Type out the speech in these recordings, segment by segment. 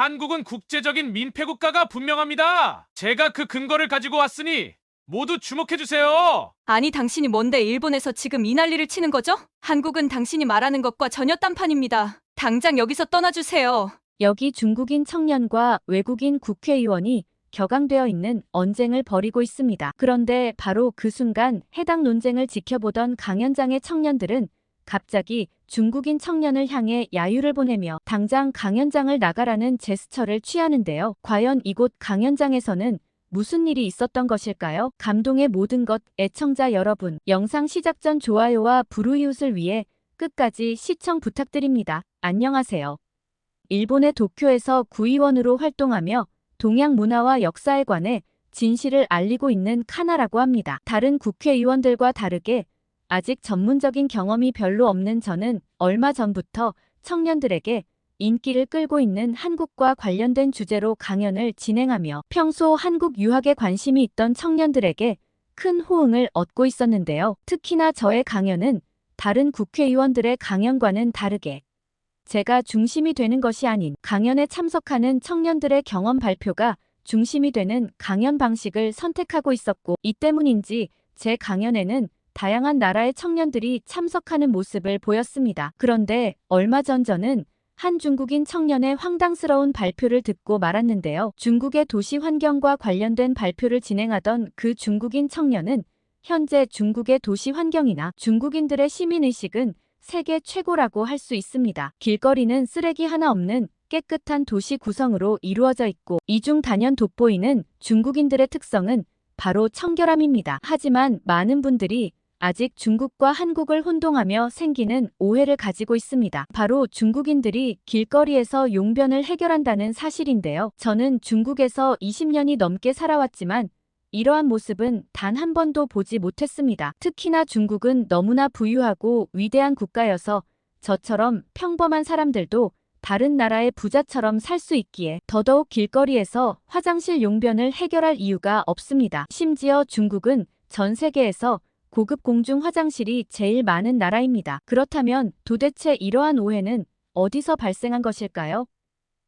한국은 국제적인 민폐 국가가 분명합니다. 제가 그 근거를 가지고 왔으니 모두 주목해주세요. 아니, 당신이 뭔데 일본에서 지금 이 난리를 치는 거죠? 한국은 당신이 말하는 것과 전혀 딴판입니다. 당장 여기서 떠나주세요. 여기 중국인 청년과 외국인 국회의원이 격앙되어 있는 언쟁을 벌이고 있습니다. 그런데 바로 그 순간 해당 논쟁을 지켜보던 강연장의 청년들은 갑자기 중국인 청년을 향해 야유를 보내며 당장 강연장을 나가라는 제스처를 취하는데요. 과연 이곳 강연장에서는 무슨 일이 있었던 것일까요? 감동의 모든 것 애청자 여러분, 영상 시작 전 좋아요와 불우이웃을 위해 끝까지 시청 부탁드립니다. 안녕하세요. 일본의 도쿄에서 구의원으로 활동하며 동양 문화와 역사에 관해 진실을 알리고 있는 카나라고 합니다. 다른 국회의원들과 다르게 아직 전문적인 경험이 별로 없는 저는 얼마 전부터 청년들에게 인기를 끌고 있는 한국과 관련된 주제로 강연을 진행하며 평소 한국 유학에 관심이 있던 청년들에게 큰 호응을 얻고 있었는데요. 특히나 저의 강연은 다른 국회의원들의 강연과는 다르게 제가 중심이 되는 것이 아닌 강연에 참석하는 청년들의 경험 발표가 중심이 되는 강연 방식을 선택하고 있었고, 이 때문인지 제 강연에는 다양한 나라의 청년들이 참석하는 모습을 보였습니다. 그런데 얼마 전 저는 한 중국인 청년의 황당스러운 발표를 듣고 말았는데요. 중국의 도시 환경과 관련된 발표를 진행하던 그 중국인 청년은 현재 중국의 도시 환경이나 중국인들의 시민의식은 세계 최고라고 할 수 있습니다. 길거리는 쓰레기 하나 없는 깨끗한 도시 구성으로 이루어져 있고, 이중 단연 돋보이는 중국인들의 특성은 바로 청결함입니다. 하지만 많은 분들이 아직 중국과 한국을 혼동하며 생기는 오해를 가지고 있습니다. 바로 중국인들이 길거리에서 용변을 해결한다는 사실인데요. 저는 중국에서 20년이 넘게 살아왔지만 이러한 모습은 단 한 번도 보지 못했습니다. 특히나 중국은 너무나 부유하고 위대한 국가여서 저처럼 평범한 사람들도 다른 나라의 부자처럼 살 수 있기에 더더욱 길거리에서 화장실 용변을 해결할 이유가 없습니다. 심지어 중국은 전 세계에서 고급 공중 화장실이 제일 많은 나라입니다. 그렇다면 도대체 이러한 오해는 어디서 발생한 것일까요?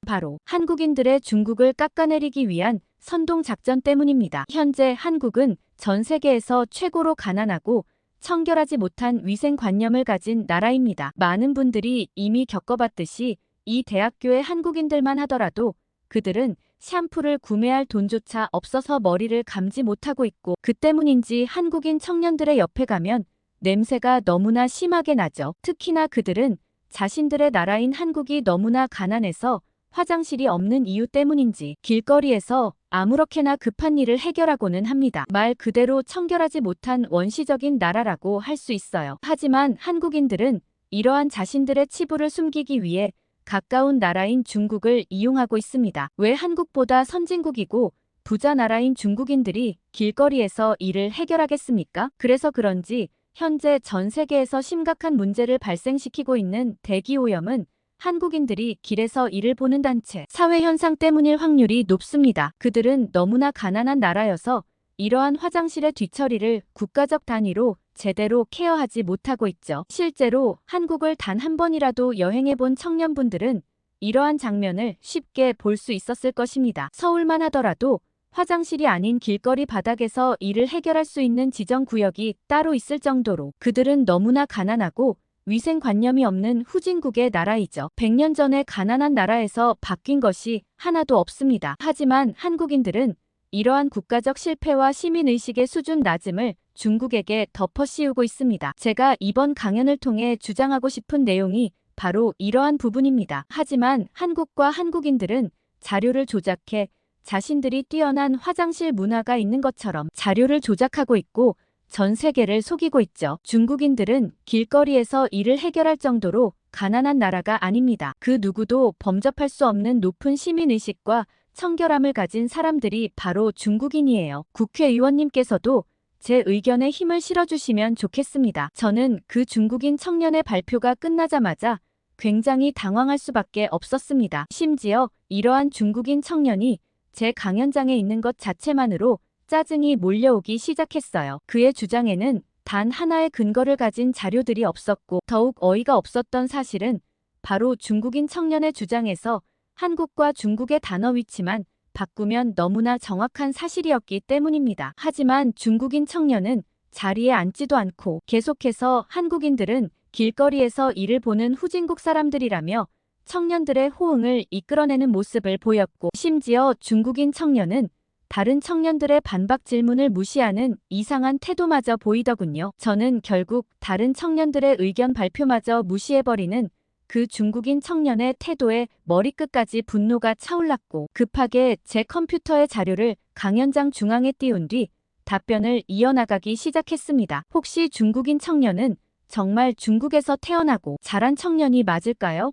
바로 한국인들의 중국을 깎아내리기 위한 선동작전 때문입니다. 현재 한국은 전 세계에서 최고로 가난하고 청결하지 못한 위생관념을 가진 나라입니다. 많은 분들이 이미 겪어봤듯이 이 대학교의 한국인들만 하더라도 그들은 샴푸를 구매할 돈조차 없어서 머리를 감지 못하고 있고, 그 때문인지 한국인 청년들의 옆에 가면 냄새가 너무나 심하게 나죠. 특히나 그들은 자신들의 나라인 한국이 너무나 가난해서 화장실이 없는 이유 때문인지 길거리에서 아무렇게나 급한 일을 해결하고는 합니다. 말 그대로 청결하지 못한 원시적인 나라라고 할 수 있어요. 하지만 한국인들은 이러한 자신들의 치부를 숨기기 위해 가까운 나라인 중국을 이용하고 있습니다. 왜 한국보다 선진국이고 부자 나라인 중국인들이 길거리에서 일을 해결하겠습니까? 그래서 그런지 현재 전 세계에서 심각한 문제를 발생시키고 있는 대기오염은 한국인들이 길에서 일을 보는 단체, 사회현상 때문일 확률이 높습니다. 그들은 너무나 가난한 나라여서 이러한 화장실의 뒤처리를 국가적 단위로 제대로 케어하지 못하고 있죠. 실제로 한국을 단 한 번이라도 여행해본 청년분들은 이러한 장면을 쉽게 볼 수 있었을 것입니다. 서울만 하더라도 화장실이 아닌 길거리 바닥에서 일을 해결할 수 있는 지정구역이 따로 있을 정도로 그들은 너무나 가난하고 위생관념이 없는 후진국의 나라이죠. 100년 전에 가난한 나라에서 바뀐 것이 하나도 없습니다. 하지만 한국인들은 이러한 국가적 실패와 시민의식의 수준 낮음을 중국에게 덮어씌우고 있습니다. 제가 이번 강연을 통해 주장하고 싶은 내용이 바로 이러한 부분입니다. 하지만 한국과 한국인들은 자료를 조작해 자신들이 뛰어난 화장실 문화가 있는 것처럼 자료를 조작하고 있고 전 세계를 속이고 있죠. 중국인들은 길거리에서 일을 해결할 정도로 가난한 나라가 아닙니다. 그 누구도 범접할 수 없는 높은 시민의식과 청결함을 가진 사람들이 바로 중국인이에요. 국회의원님께서도 제 의견에 힘을 실어주시면 좋겠습니다. 저는 그 중국인 청년의 발표가 끝나자마자 굉장히 당황할 수밖에 없었습니다. 심지어 이러한 중국인 청년이 제 강연장에 있는 것 자체만으로 짜증이 몰려오기 시작했어요. 그의 주장에는 단 하나의 근거를 가진 자료들이 없었고, 더욱 어이가 없었던 사실은 바로 중국인 청년의 주장에서 한국과 중국의 단어 위치만 바꾸면 너무나 정확한 사실이었기 때문입니다. 하지만 중국인 청년은 자리에 앉지도 않고 계속해서 한국인들은 길거리에서 이를 보는 후진국 사람들이라며 청년들의 호응을 이끌어내는 모습을 보였고, 심지어 중국인 청년은 다른 청년들의 반박 질문을 무시하는 이상한 태도마저 보이더군요. 저는 결국 다른 청년들의 의견 발표마저 무시해버리는 그 중국인 청년의 태도에 머리끝까지 분노가 차올랐고, 급하게 제 컴퓨터의 자료를 강연장 중앙에 띄운 뒤 답변을 이어나가기 시작했습니다. 혹시 중국인 청년은 정말 중국에서 태어나고 자란 청년이 맞을까요?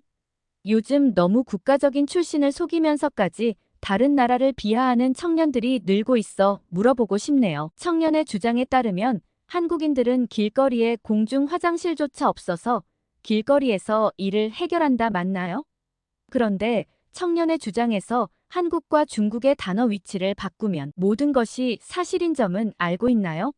요즘 너무 국가적인 출신을 속이면서까지 다른 나라를 비하하는 청년들이 늘고 있어 물어보고 싶네요. 청년의 주장에 따르면 한국인들은 길거리에 공중 화장실조차 없어서 길거리에서 이를 해결한다, 맞나요? 그런데 청년의 주장에서 한국과 중국의 단어 위치를 바꾸면 모든 것이 사실인 점은 알고 있나요?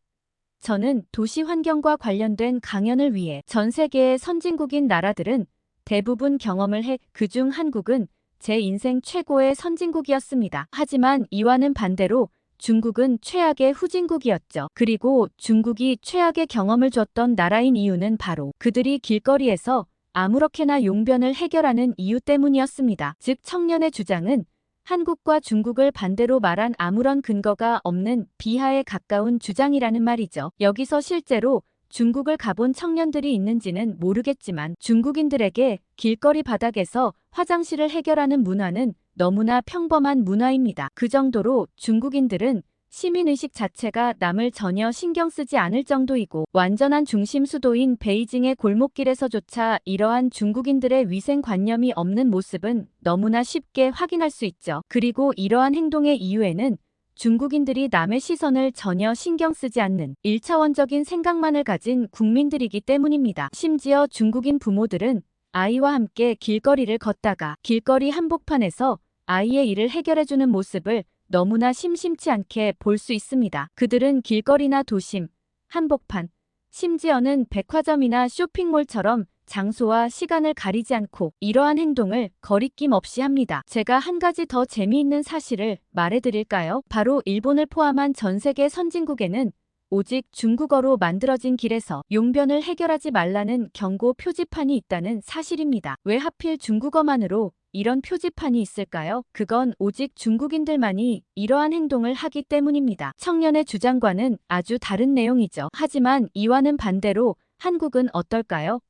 저는 도시 환경과 관련된 강연을 위해 전 세계의 선진국인 나라들은 대부분 경험을 해 그중 한국은 제 인생 최고의 선진국이었습니다. 하지만 이와는 반대로 중국은 최악의 후진국이었죠. 그리고 중국이 최악의 경험을 줬던 나라인 이유는 바로 그들이 길거리에서 아무렇게나 용변을 해결하는 이유 때문이었습니다. 즉, 청년의 주장은 한국과 중국을 반대로 말한 아무런 근거가 없는 비하에 가까운 주장이라는 말이죠. 여기서 실제로 중국을 가본 청년들이 있는지는 모르겠지만 중국인들에게 길거리 바닥에서 화장실을 해결하는 문화는 너무나 평범한 문화입니다. 그 정도로 중국인들은 시민의식 자체가 남을 전혀 신경 쓰지 않을 정도이고, 완전한 중심 수도인 베이징의 골목길에서조차 이러한 중국인들의 위생관념이 없는 모습은 너무나 쉽게 확인할 수 있죠. 그리고 이러한 행동의 이유에는 중국인들이 남의 시선을 전혀 신경 쓰지 않는 1차원적인 생각만을 가진 국민들이기 때문입니다. 심지어 중국인 부모들은 아이와 함께 길거리를 걷다가 길거리 한복판에서 아이의 일을 해결해주는 모습을 너무나 심심치 않게 볼 수 있습니다. 그들은 길거리나 도심, 한복판, 심지어는 백화점이나 쇼핑몰처럼 장소와 시간을 가리지 않고 이러한 행동을 거리낌 없이 합니다. 제가 한 가지 더 재미있는 사실을 말해드릴까요? 바로 일본을 포함한 전 세계 선진국에는 오직 중국어로 만들어진 길에서 용변을 해결하지 말라는 경고 표지판이 있다는 사실입니다. 왜 하필 중국어만으로 이런 표지판이 있을까요? 그건 오직 중국인들만이 이러한 행동을 하기 때문입니다. 청년의 주장과는 아주 다른 내용이죠. 하지만 이와는 반대로 한국은 어떨까요?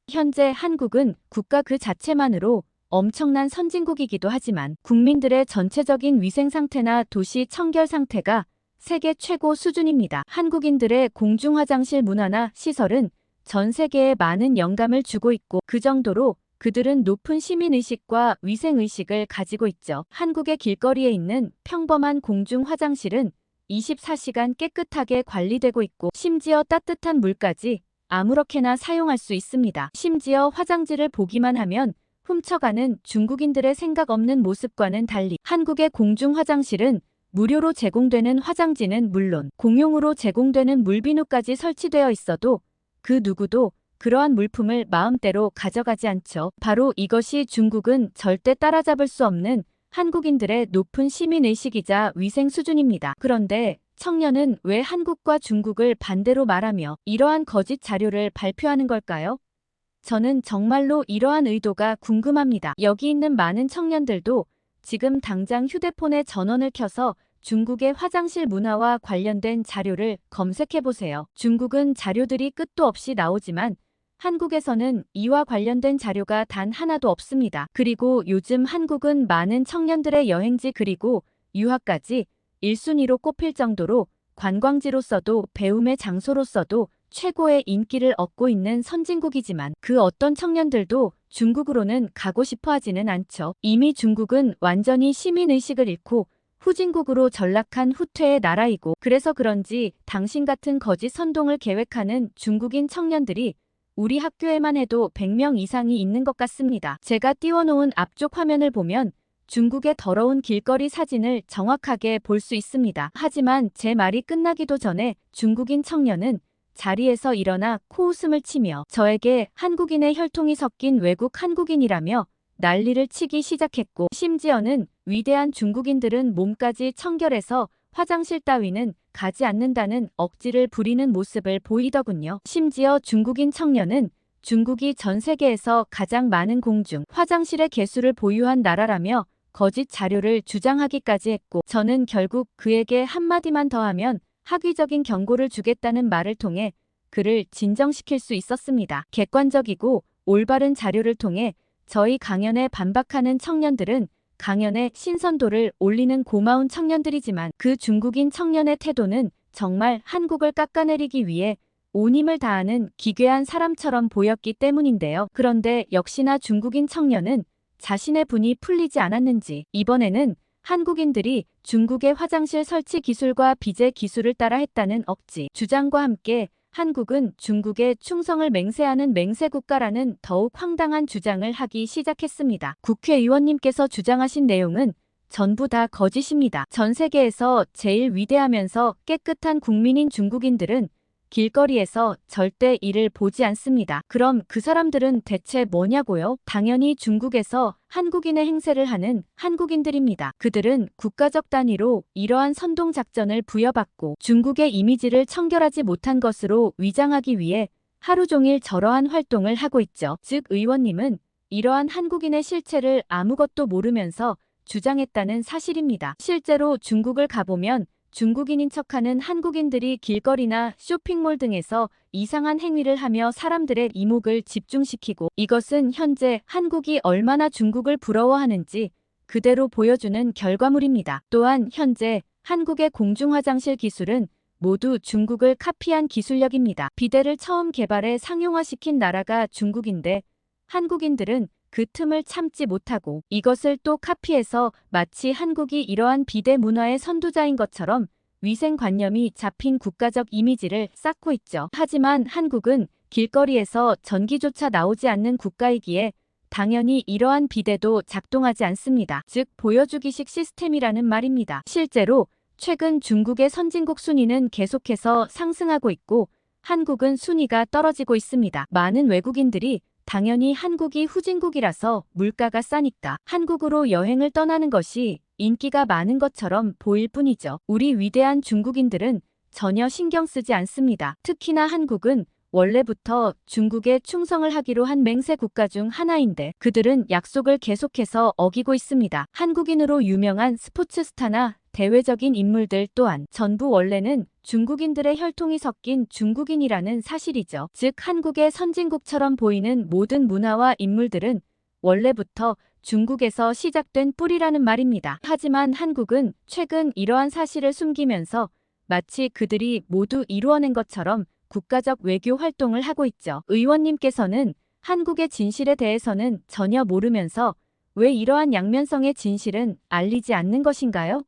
현재 한국은 국가 그 자체만으로 엄청난 선진국이기도 하지만 국민들의 전체적인 위생 상태나 도시 청결 상태가 세계 최고 수준입니다. 한국인들의 공중화장실 문화나 시설은 전 세계에 많은 영감을 주고 있고, 그 정도로 그들은 높은 시민의식과 위생의식을 가지고 있죠. 한국의 길거리에 있는 평범한 공중화장실은 24시간 깨끗하게 관리되고 있고, 심지어 따뜻한 물까지 아무렇게나 사용할 수 있습니다. 심지어 화장지를 보기만 하면 훔쳐가는 중국인들의 생각 없는 모습과는 달리 한국의 공중화장실은 무료로 제공되는 화장지는 물론 공용으로 제공되는 물비누까지 설치되어 있어도 그 누구도 그러한 물품을 마음대로 가져가지 않죠. 바로 이것이 중국은 절대 따라잡을 수 없는 한국인들의 높은 시민의식이자 위생 수준입니다. 그런데 청년은 왜 한국과 중국을 반대로 말하며 이러한 거짓 자료를 발표하는 걸까요? 저는 정말로 이러한 의도가 궁금합니다. 여기 있는 많은 청년들도 지금 당장 휴대폰에 전원을 켜서 중국의 화장실 문화와 관련된 자료를 검색해보세요. 중국은 자료들이 끝도 없이 나오지만 한국에서는 이와 관련된 자료가 단 하나도 없습니다. 그리고 요즘 한국은 많은 청년들의 여행지 그리고 유학까지 1순위로 꼽힐 정도로 관광지로서도 배움의 장소로서도 최고의 인기를 얻고 있는 선진국이지만 그 어떤 청년들도 중국으로는 가고 싶어 하지는 않죠. 이미 중국은 완전히 시민의식을 잃고 후진국으로 전락한 후퇴의 나라이고, 그래서 그런지 당신 같은 거짓 선동을 계획하는 중국인 청년들이 우리 학교에만 해도 100명 이상이 있는 것 같습니다. 제가 띄워놓은 앞쪽 화면을 보면 중국의 더러운 길거리 사진을 정확하게 볼 수 있습니다. 하지만 제 말이 끝나기도 전에 중국인 청년은 자리에서 일어나 코웃음을 치며 저에게 한국인의 혈통이 섞인 외국 한국인이라며 난리를 치기 시작했고, 심지어는 위대한 중국인들은 몸까지 청결해서 화장실 따위는 가지 않는다는 억지를 부리는 모습을 보이더군요. 심지어 중국인 청년은 중국이 전 세계에서 가장 많은 공중 화장실의 개수를 보유한 나라라며 거짓 자료를 주장하기까지 했고, 저는 결국 그에게 한마디만 더 하면 학위적인 경고를 주겠다는 말을 통해 그를 진정시킬 수 있었습니다. 객관적이고 올바른 자료를 통해 저희 강연에 반박하는 청년들은 강연의 신선도를 올리는 고마운 청년들이지만, 그 중국인 청년의 태도는 정말 한국을 깎아내리기 위해 온 힘을 다하는 기괴한 사람처럼 보였기 때문인데요. 그런데 역시나 중국인 청년은 자신의 분이 풀리지 않았는지 이번에는 한국인들이 중국의 화장실 설치 기술과 비제 기술을 따라 했다는 억지 주장과 함께 한국은 중국의 충성을 맹세하는 맹세국가라는 더욱 황당한 주장을 하기 시작했습니다. 국회의원님께서 주장하신 내용은 전부 다 거짓입니다. 전 세계에서 제일 위대하면서 깨끗한 국민인 중국인들은 길거리에서 절대 이를 보지 않습니다. 그럼 그 사람들은 대체 뭐냐고요? 당연히 중국에서 한국인의 행세를 하는 한국인들입니다. 그들은 국가적 단위로 이러한 선동작전을 부여받고 중국의 이미지를 청결하지 못한 것으로 위장하기 위해 하루 종일 저러한 활동을 하고 있죠. 즉, 의원님은 이러한 한국인의 실체를 아무것도 모르면서 주장했다는 사실입니다. 실제로 중국을 가보면 중국인인 척하는 한국인들이 길거리나 쇼핑몰 등에서 이상한 행위를 하며 사람들의 이목을 집중시키고, 이것은 현재 한국이 얼마나 중국을 부러워하는지 그대로 보여주는 결과물입니다. 또한 현재 한국의 공중화장실 기술은 모두 중국을 카피한 기술력입니다. 비데를 처음 개발해 상용화시킨 나라가 중국인데 한국인들은 그 틈을 참지 못하고 이것을 또 카피해서 마치 한국이 이러한 비대 문화의 선두자인 것처럼 위생관념이 잡힌 국가적 이미지를 쌓고 있죠. 하지만 한국은 길거리에서 전기조차 나오지 않는 국가이기에 당연히 이러한 비대도 작동하지 않습니다. 즉, 보여주기식 시스템이라는 말입니다. 실제로 최근 중국의 선진국 순위는 계속해서 상승하고 있고 한국은 순위가 떨어지고 있습니다. 많은 외국인들이 당연히 한국이 후진국이라서 물가가 싸니까 한국으로 여행을 떠나는 것이 인기가 많은 것처럼 보일 뿐이죠. 우리 위대한 중국인들은 전혀 신경 쓰지 않습니다. 특히나 한국은 원래부터 중국에 충성을 하기로 한 맹세 국가 중 하나인데 그들은 약속을 계속해서 어기고 있습니다. 한국인으로 유명한 스포츠 스타나 대외적인 인물들 또한 전부 원래는 중국인들의 혈통이 섞인 중국인이라는 사실이죠. 즉, 한국의 선진국처럼 보이는 모든 문화와 인물들은 원래부터 중국에서 시작된 뿌리라는 말입니다. 하지만 한국은 최근 이러한 사실을 숨기면서 마치 그들이 모두 이루어낸 것처럼 국가적 외교 활동을 하고 있죠. 의원님께서는 한국의 진실에 대해서는 전혀 모르면서 왜 이러한 양면성의 진실은 알리지 않는 것인가요?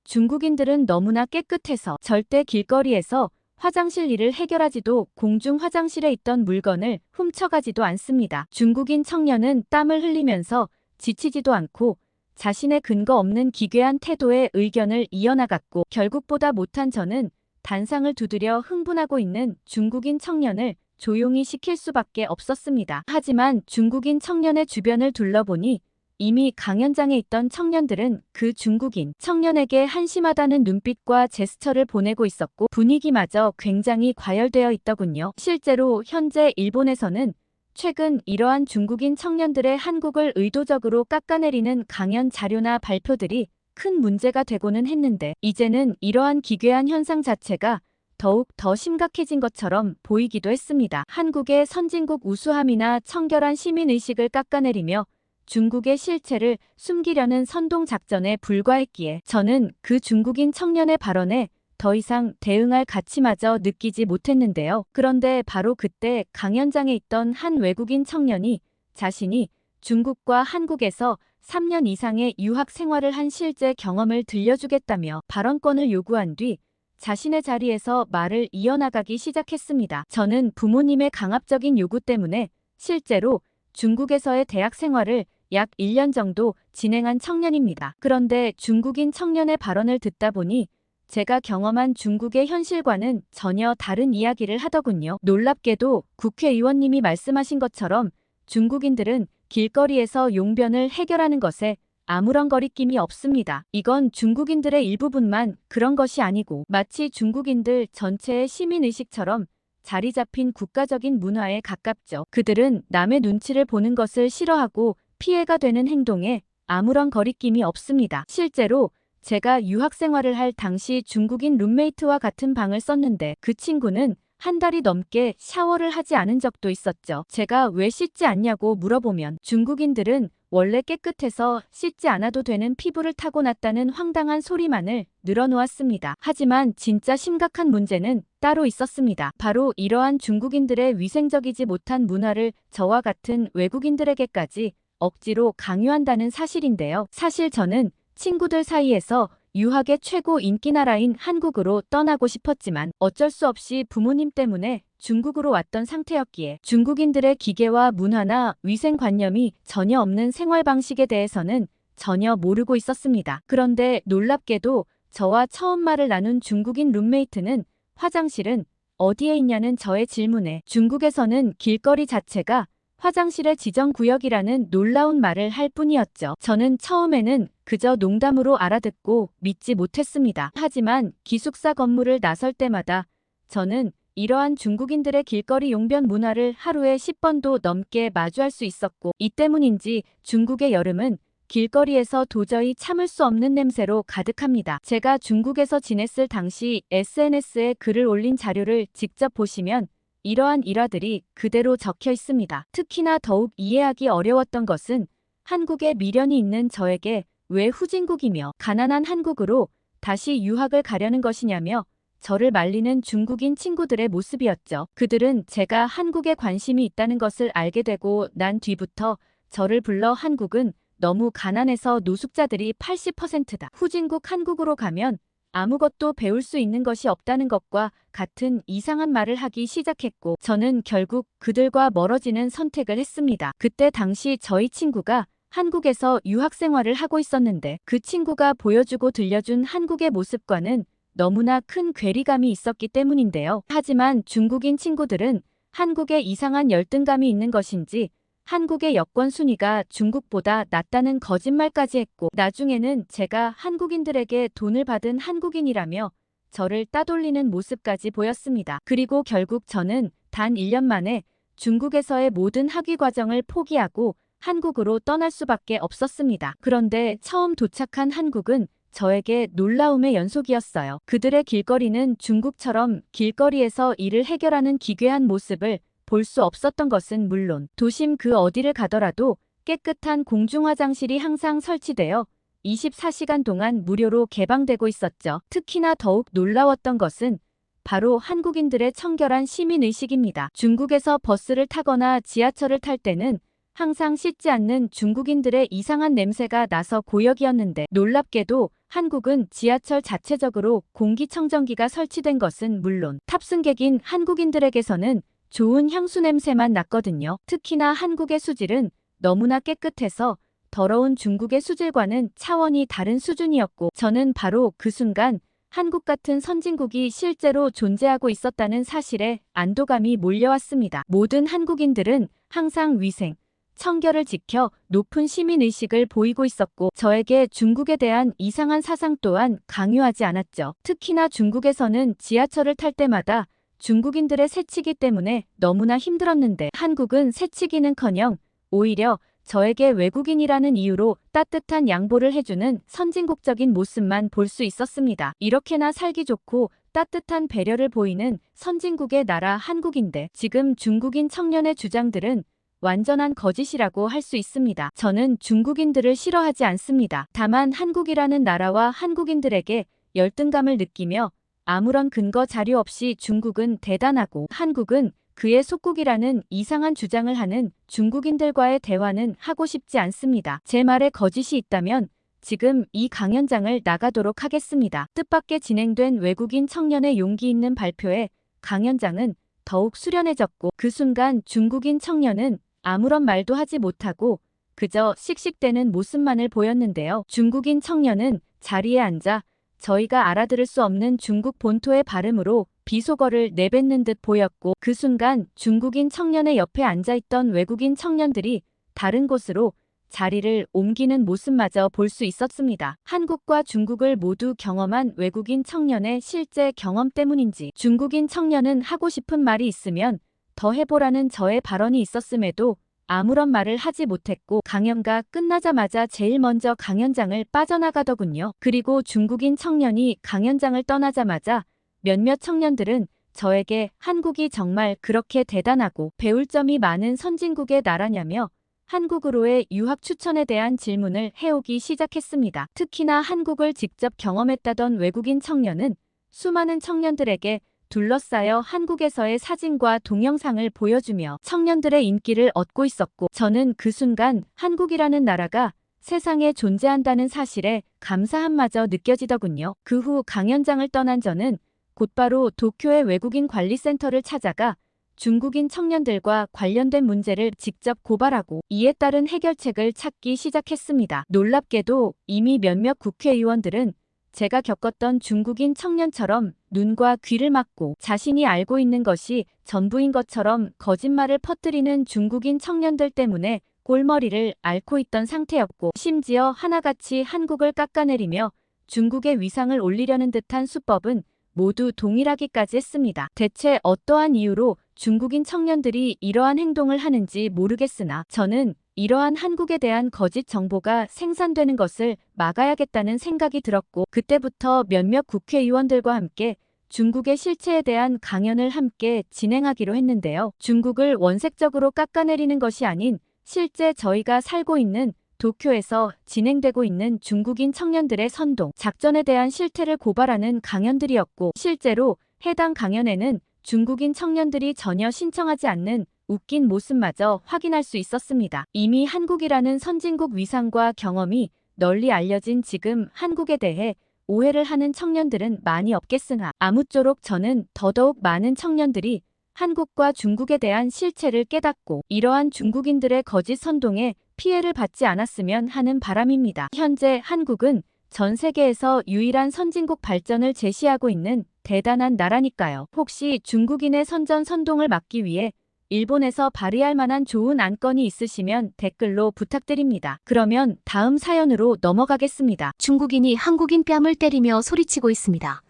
중국인들은 너무나 깨끗해서 절대 길거리에서 화장실 일을 해결하지도 공중 화장실에 있던 물건을 훔쳐가지도 않습니다. 중국인 청년은 땀을 흘리면서 지치지도 않고 자신의 근거 없는 기괴한 태도의 의견을 이어나갔고, 결국 보다 못한 저는 단상을 두드려 흥분하고 있는 중국인 청년을 조용히 시킬 수밖에 없었습니다. 하지만 중국인 청년의 주변을 둘러보니 이미 강연장에 있던 청년들은 그 중국인 청년에게 한심하다는 눈빛과 제스처를 보내고 있었고 분위기마저 굉장히 과열되어 있더군요. 실제로 현재 일본에서는 최근 이러한 중국인 청년들의 한국을 의도적으로 깎아내리는 강연 자료나 발표들이 큰 문제가 되고는 했는데 이제는 이러한 기괴한 현상 자체가 더욱 더 심각해진 것처럼 보이기도 했습니다. 한국의 선진국 우수함이나 청결한 시민의식을 깎아내리며 중국의 실체를 숨기려는 선동작전에 불과했기에 저는 그 중국인 청년의 발언에 더 이상 대응할 가치마저 느끼지 못했는데요. 그런데 바로 그때 강연장에 있던 한 외국인 청년이 자신이 중국과 한국에서 3년 이상의 유학 생활을 한 실제 경험을 들려주겠다며 발언권을 요구한 뒤 자신의 자리에서 말을 이어나가기 시작했습니다. 저는 부모님의 강압적인 요구 때문에 실제로 중국에서의 대학 생활을 약 1년 정도 진행한 청년입니다. 그런데 중국인 청년의 발언을 듣다 보니 제가 경험한 중국의 현실과는 전혀 다른 이야기를 하더군요. 놀랍게도 국회의원님이 말씀하신 것처럼 중국인들은 길거리에서 용변을 해결하는 것에 아무런 거리낌이 없습니다. 이건 중국인들의 일부분만 그런 것이 아니고 마치 중국인들 전체의 시민의식처럼 자리 잡힌 국가적인 문화에 가깝죠. 그들은 남의 눈치를 보는 것을 싫어하고 피해가 되는 행동에 아무런 거리낌이 없습니다. 실제로 제가 유학 생활을 할 당시 중국인 룸메이트와 같은 방을 썼는데 그 친구는 한 달이 넘게 샤워를 하지 않은 적도 있었죠. 제가 왜 씻지 않냐고 물어보면 중국인들은 원래 깨끗해서 씻지 않아도 되는 피부를 타고났다는 황당한 소리만을 늘어놓았습니다. 하지만 진짜 심각한 문제는 따로 있었습니다. 바로 이러한 중국인들의 위생적이지 못한 문화를 저와 같은 외국인들에게까지 억지로 강요한다는 사실인데요. 사실 저는 친구들 사이에서 유학의 최고 인기 나라인 한국으로 떠나고 싶었지만 어쩔 수 없이 부모님 때문에 중국으로 왔던 상태였기에 중국인들의 기계와 문화나 위생관념이 전혀 없는 생활 방식에 대해서는 전혀 모르고 있었습니다. 그런데 놀랍게도 저와 처음 말을 나눈 중국인 룸메이트는 화장실은 어디에 있냐는 저의 질문에 중국에서는 길거리 자체가 화장실의 지정구역이라는 놀라운 말을 할 뿐이었죠. 저는 처음에는 그저 농담으로 알아듣고 믿지 못했습니다. 하지만 기숙사 건물을 나설 때마다 저는 이러한 중국인들의 길거리 용변 문화를 하루에 10번도 넘게 마주할 수 있었고 이 때문인지 중국의 여름은 길거리에서 도저히 참을 수 없는 냄새로 가득합니다. 제가 중국에서 지냈을 당시 SNS에 글을 올린 자료를 직접 보시면 이러한 일화들이 그대로 적혀 있습니다. 특히나 더욱 이해하기 어려웠던 것은 한국에 미련이 있는 저에게 왜 후진국이며 가난한 한국으로 다시 유학을 가려는 것이냐며 저를 말리는 중국인 친구들의 모습이었죠. 그들은 제가 한국에 관심이 있다는 것을 알게 되고 난 뒤부터 저를 불러 한국은 너무 가난해서 노숙자들이 80%다. 후진국 한국으로 가면 아무것도 배울 수 있는 것이 없다는 것과 같은 이상한 말을 하기 시작했고 저는 결국 그들과 멀어지는 선택을 했습니다. 그때 당시 저희 친구가 한국에서 유학 생활을 하고 있었는데 그 친구가 보여주고 들려준 한국의 모습과는 너무나 큰 괴리감이 있었기 때문인데요. 하지만 중국인 친구들은 한국에 이상한 열등감이 있는 것인지 한국의 여권 순위가 중국보다 낫다는 거짓말까지 했고 나중에는 제가 한국인들에게 돈을 받은 한국인이라며 저를 따돌리는 모습까지 보였습니다. 그리고 결국 저는 단 1년 만에 중국에서의 모든 학위 과정을 포기하고 한국으로 떠날 수밖에 없었습니다. 그런데 처음 도착한 한국은 저에게 놀라움의 연속이었어요. 그들의 길거리는 중국처럼 길거리에서 일을 해결하는 기괴한 모습을 볼 수 없었던 것은 물론 도심 그 어디를 가더라도 깨끗한 공중화장실이 항상 설치되어 24시간 동안 무료로 개방되고 있었죠. 특히나 더욱 놀라웠던 것은 바로 한국인들의 청결한 시민의식입니다. 중국에서 버스를 타거나 지하철을 탈 때는 항상 씻지 않는 중국인들의 이상한 냄새가 나서 고역이었는데 놀랍게도 한국은 지하철 자체적으로 공기청정기가 설치된 것은 물론 탑승객인 한국인들에게서는 좋은 향수 냄새만 났거든요. 특히나 한국의 수질은 너무나 깨끗해서 더러운 중국의 수질과는 차원이 다른 수준이었고 저는 바로 그 순간 한국 같은 선진국이 실제로 존재하고 있었다는 사실에 안도감이 몰려왔습니다. 모든 한국인들은 항상 위생, 청결을 지켜 높은 시민의식을 보이고 있었고 저에게 중국에 대한 이상한 사상 또한 강요하지 않았죠. 특히나 중국에서는 지하철을 탈 때마다 중국인들의 새치기 때문에 너무나 힘들었는데 한국은 새치기는커녕 오히려 저에게 외국인이라는 이유로 따뜻한 양보를 해주는 선진국적인 모습만 볼 수 있었습니다. 이렇게나 살기 좋고 따뜻한 배려를 보이는 선진국의 나라 한국인데 지금 중국인 청년의 주장들은 완전한 거짓이라고 할 수 있습니다. 저는 중국인들을 싫어하지 않습니다. 다만 한국이라는 나라와 한국인들에게 열등감을 느끼며 아무런 근거 자료 없이 중국은 대단하고 한국은 그의 속국이라는 이상한 주장을 하는 중국인들과의 대화는 하고 싶지 않습니다. 제 말에 거짓이 있다면 지금 이 강연장을 나가도록 하겠습니다. 뜻밖의 진행된 외국인 청년의 용기 있는 발표에 강연장은 더욱 수련해졌고 그 순간 중국인 청년은 아무런 말도 하지 못하고 그저 씩씩대는 모습만을 보였는데요. 중국인 청년은 자리에 앉아 저희가 알아들을 수 없는 중국 본토의 발음으로 비속어를 내뱉는 듯 보였고 그 순간 중국인 청년의 옆에 앉아있던 외국인 청년들이 다른 곳으로 자리를 옮기는 모습마저 볼 수 있었습니다. 한국과 중국을 모두 경험한 외국인 청년의 실제 경험 때문인지 중국인 청년은 하고 싶은 말이 있으면 더 해보라는 저의 발언이 있었음에도 아무런 말을 하지 못했고 강연가 끝나자마자 제일 먼저 강연장을 빠져나가더군요. 그리고 중국인 청년이 강연장을 떠나자마자 몇몇 청년들은 저에게 한국이 정말 그렇게 대단하고 배울 점이 많은 선진국의 나라냐며 한국으로의 유학 추천에 대한 질문을 해오기 시작했습니다. 특히나 한국을 직접 경험했다던 외국인 청년은 수많은 청년들에게 둘러싸여 한국에서의 사진과 동영상을 보여주며 청년들의 인기를 얻고 있었고 저는 그 순간 한국이라는 나라가 세상에 존재한다는 사실에 감사함마저 느껴지더군요. 그 후 강연장을 떠난 저는 곧바로 도쿄의 외국인 관리센터를 찾아가 중국인 청년들과 관련된 문제를 직접 고발하고 이에 따른 해결책을 찾기 시작했습니다. 놀랍게도 이미 몇몇 국회의원들은 제가 겪었던 중국인 청년처럼 눈과 귀를 막고 자신이 알고 있는 것이 전부인 것처럼 거짓말을 퍼뜨리는 중국인 청년들 때문에 골머리를 앓고 있던 상태였고 심지어 하나같이 한국을 깎아내리며 중국의 위상을 올리려는 듯한 수법은 모두 동일하기까지 했습니다. 대체 어떠한 이유로 중국인 청년들이 이러한 행동을 하는지 모르겠으나 저는 이러한 한국에 대한 거짓 정보가 생산되는 것을 막아야겠다는 생각이 들었고 그때부터 몇몇 국회의원들과 함께 중국의 실체에 대한 강연을 함께 진행하기로 했는데요. 중국을 원색적으로 깎아내리는 것이 아닌 실제 저희가 살고 있는 도쿄에서 진행되고 있는 중국인 청년들의 선동, 작전에 대한 실태를 고발하는 강연들이었고 실제로 해당 강연에는 중국인 청년들이 전혀 신청하지 않는 웃긴 모습마저 확인할 수 있었습니다. 이미 한국이라는 선진국 위상과 경험이 널리 알려진 지금 한국에 대해 오해를 하는 청년들은 많이 없겠으나 아무쪼록 저는 더더욱 많은 청년들이 한국과 중국에 대한 실체를 깨닫고 이러한 중국인들의 거짓 선동에 피해를 받지 않았으면 하는 바람입니다. 현재 한국은 전 세계에서 유일한 선진국 발전을 제시하고 있는 대단한 나라니까요. 혹시 중국인의 선전선동을 막기 위해 일본에서 발의할 만한 좋은 안건이 있으시면 댓글로 부탁드립니다. 그러면 다음 사연으로 넘어가겠습니다. 중국인이 한국인 뺨을 때리며 소리치고 있습니다.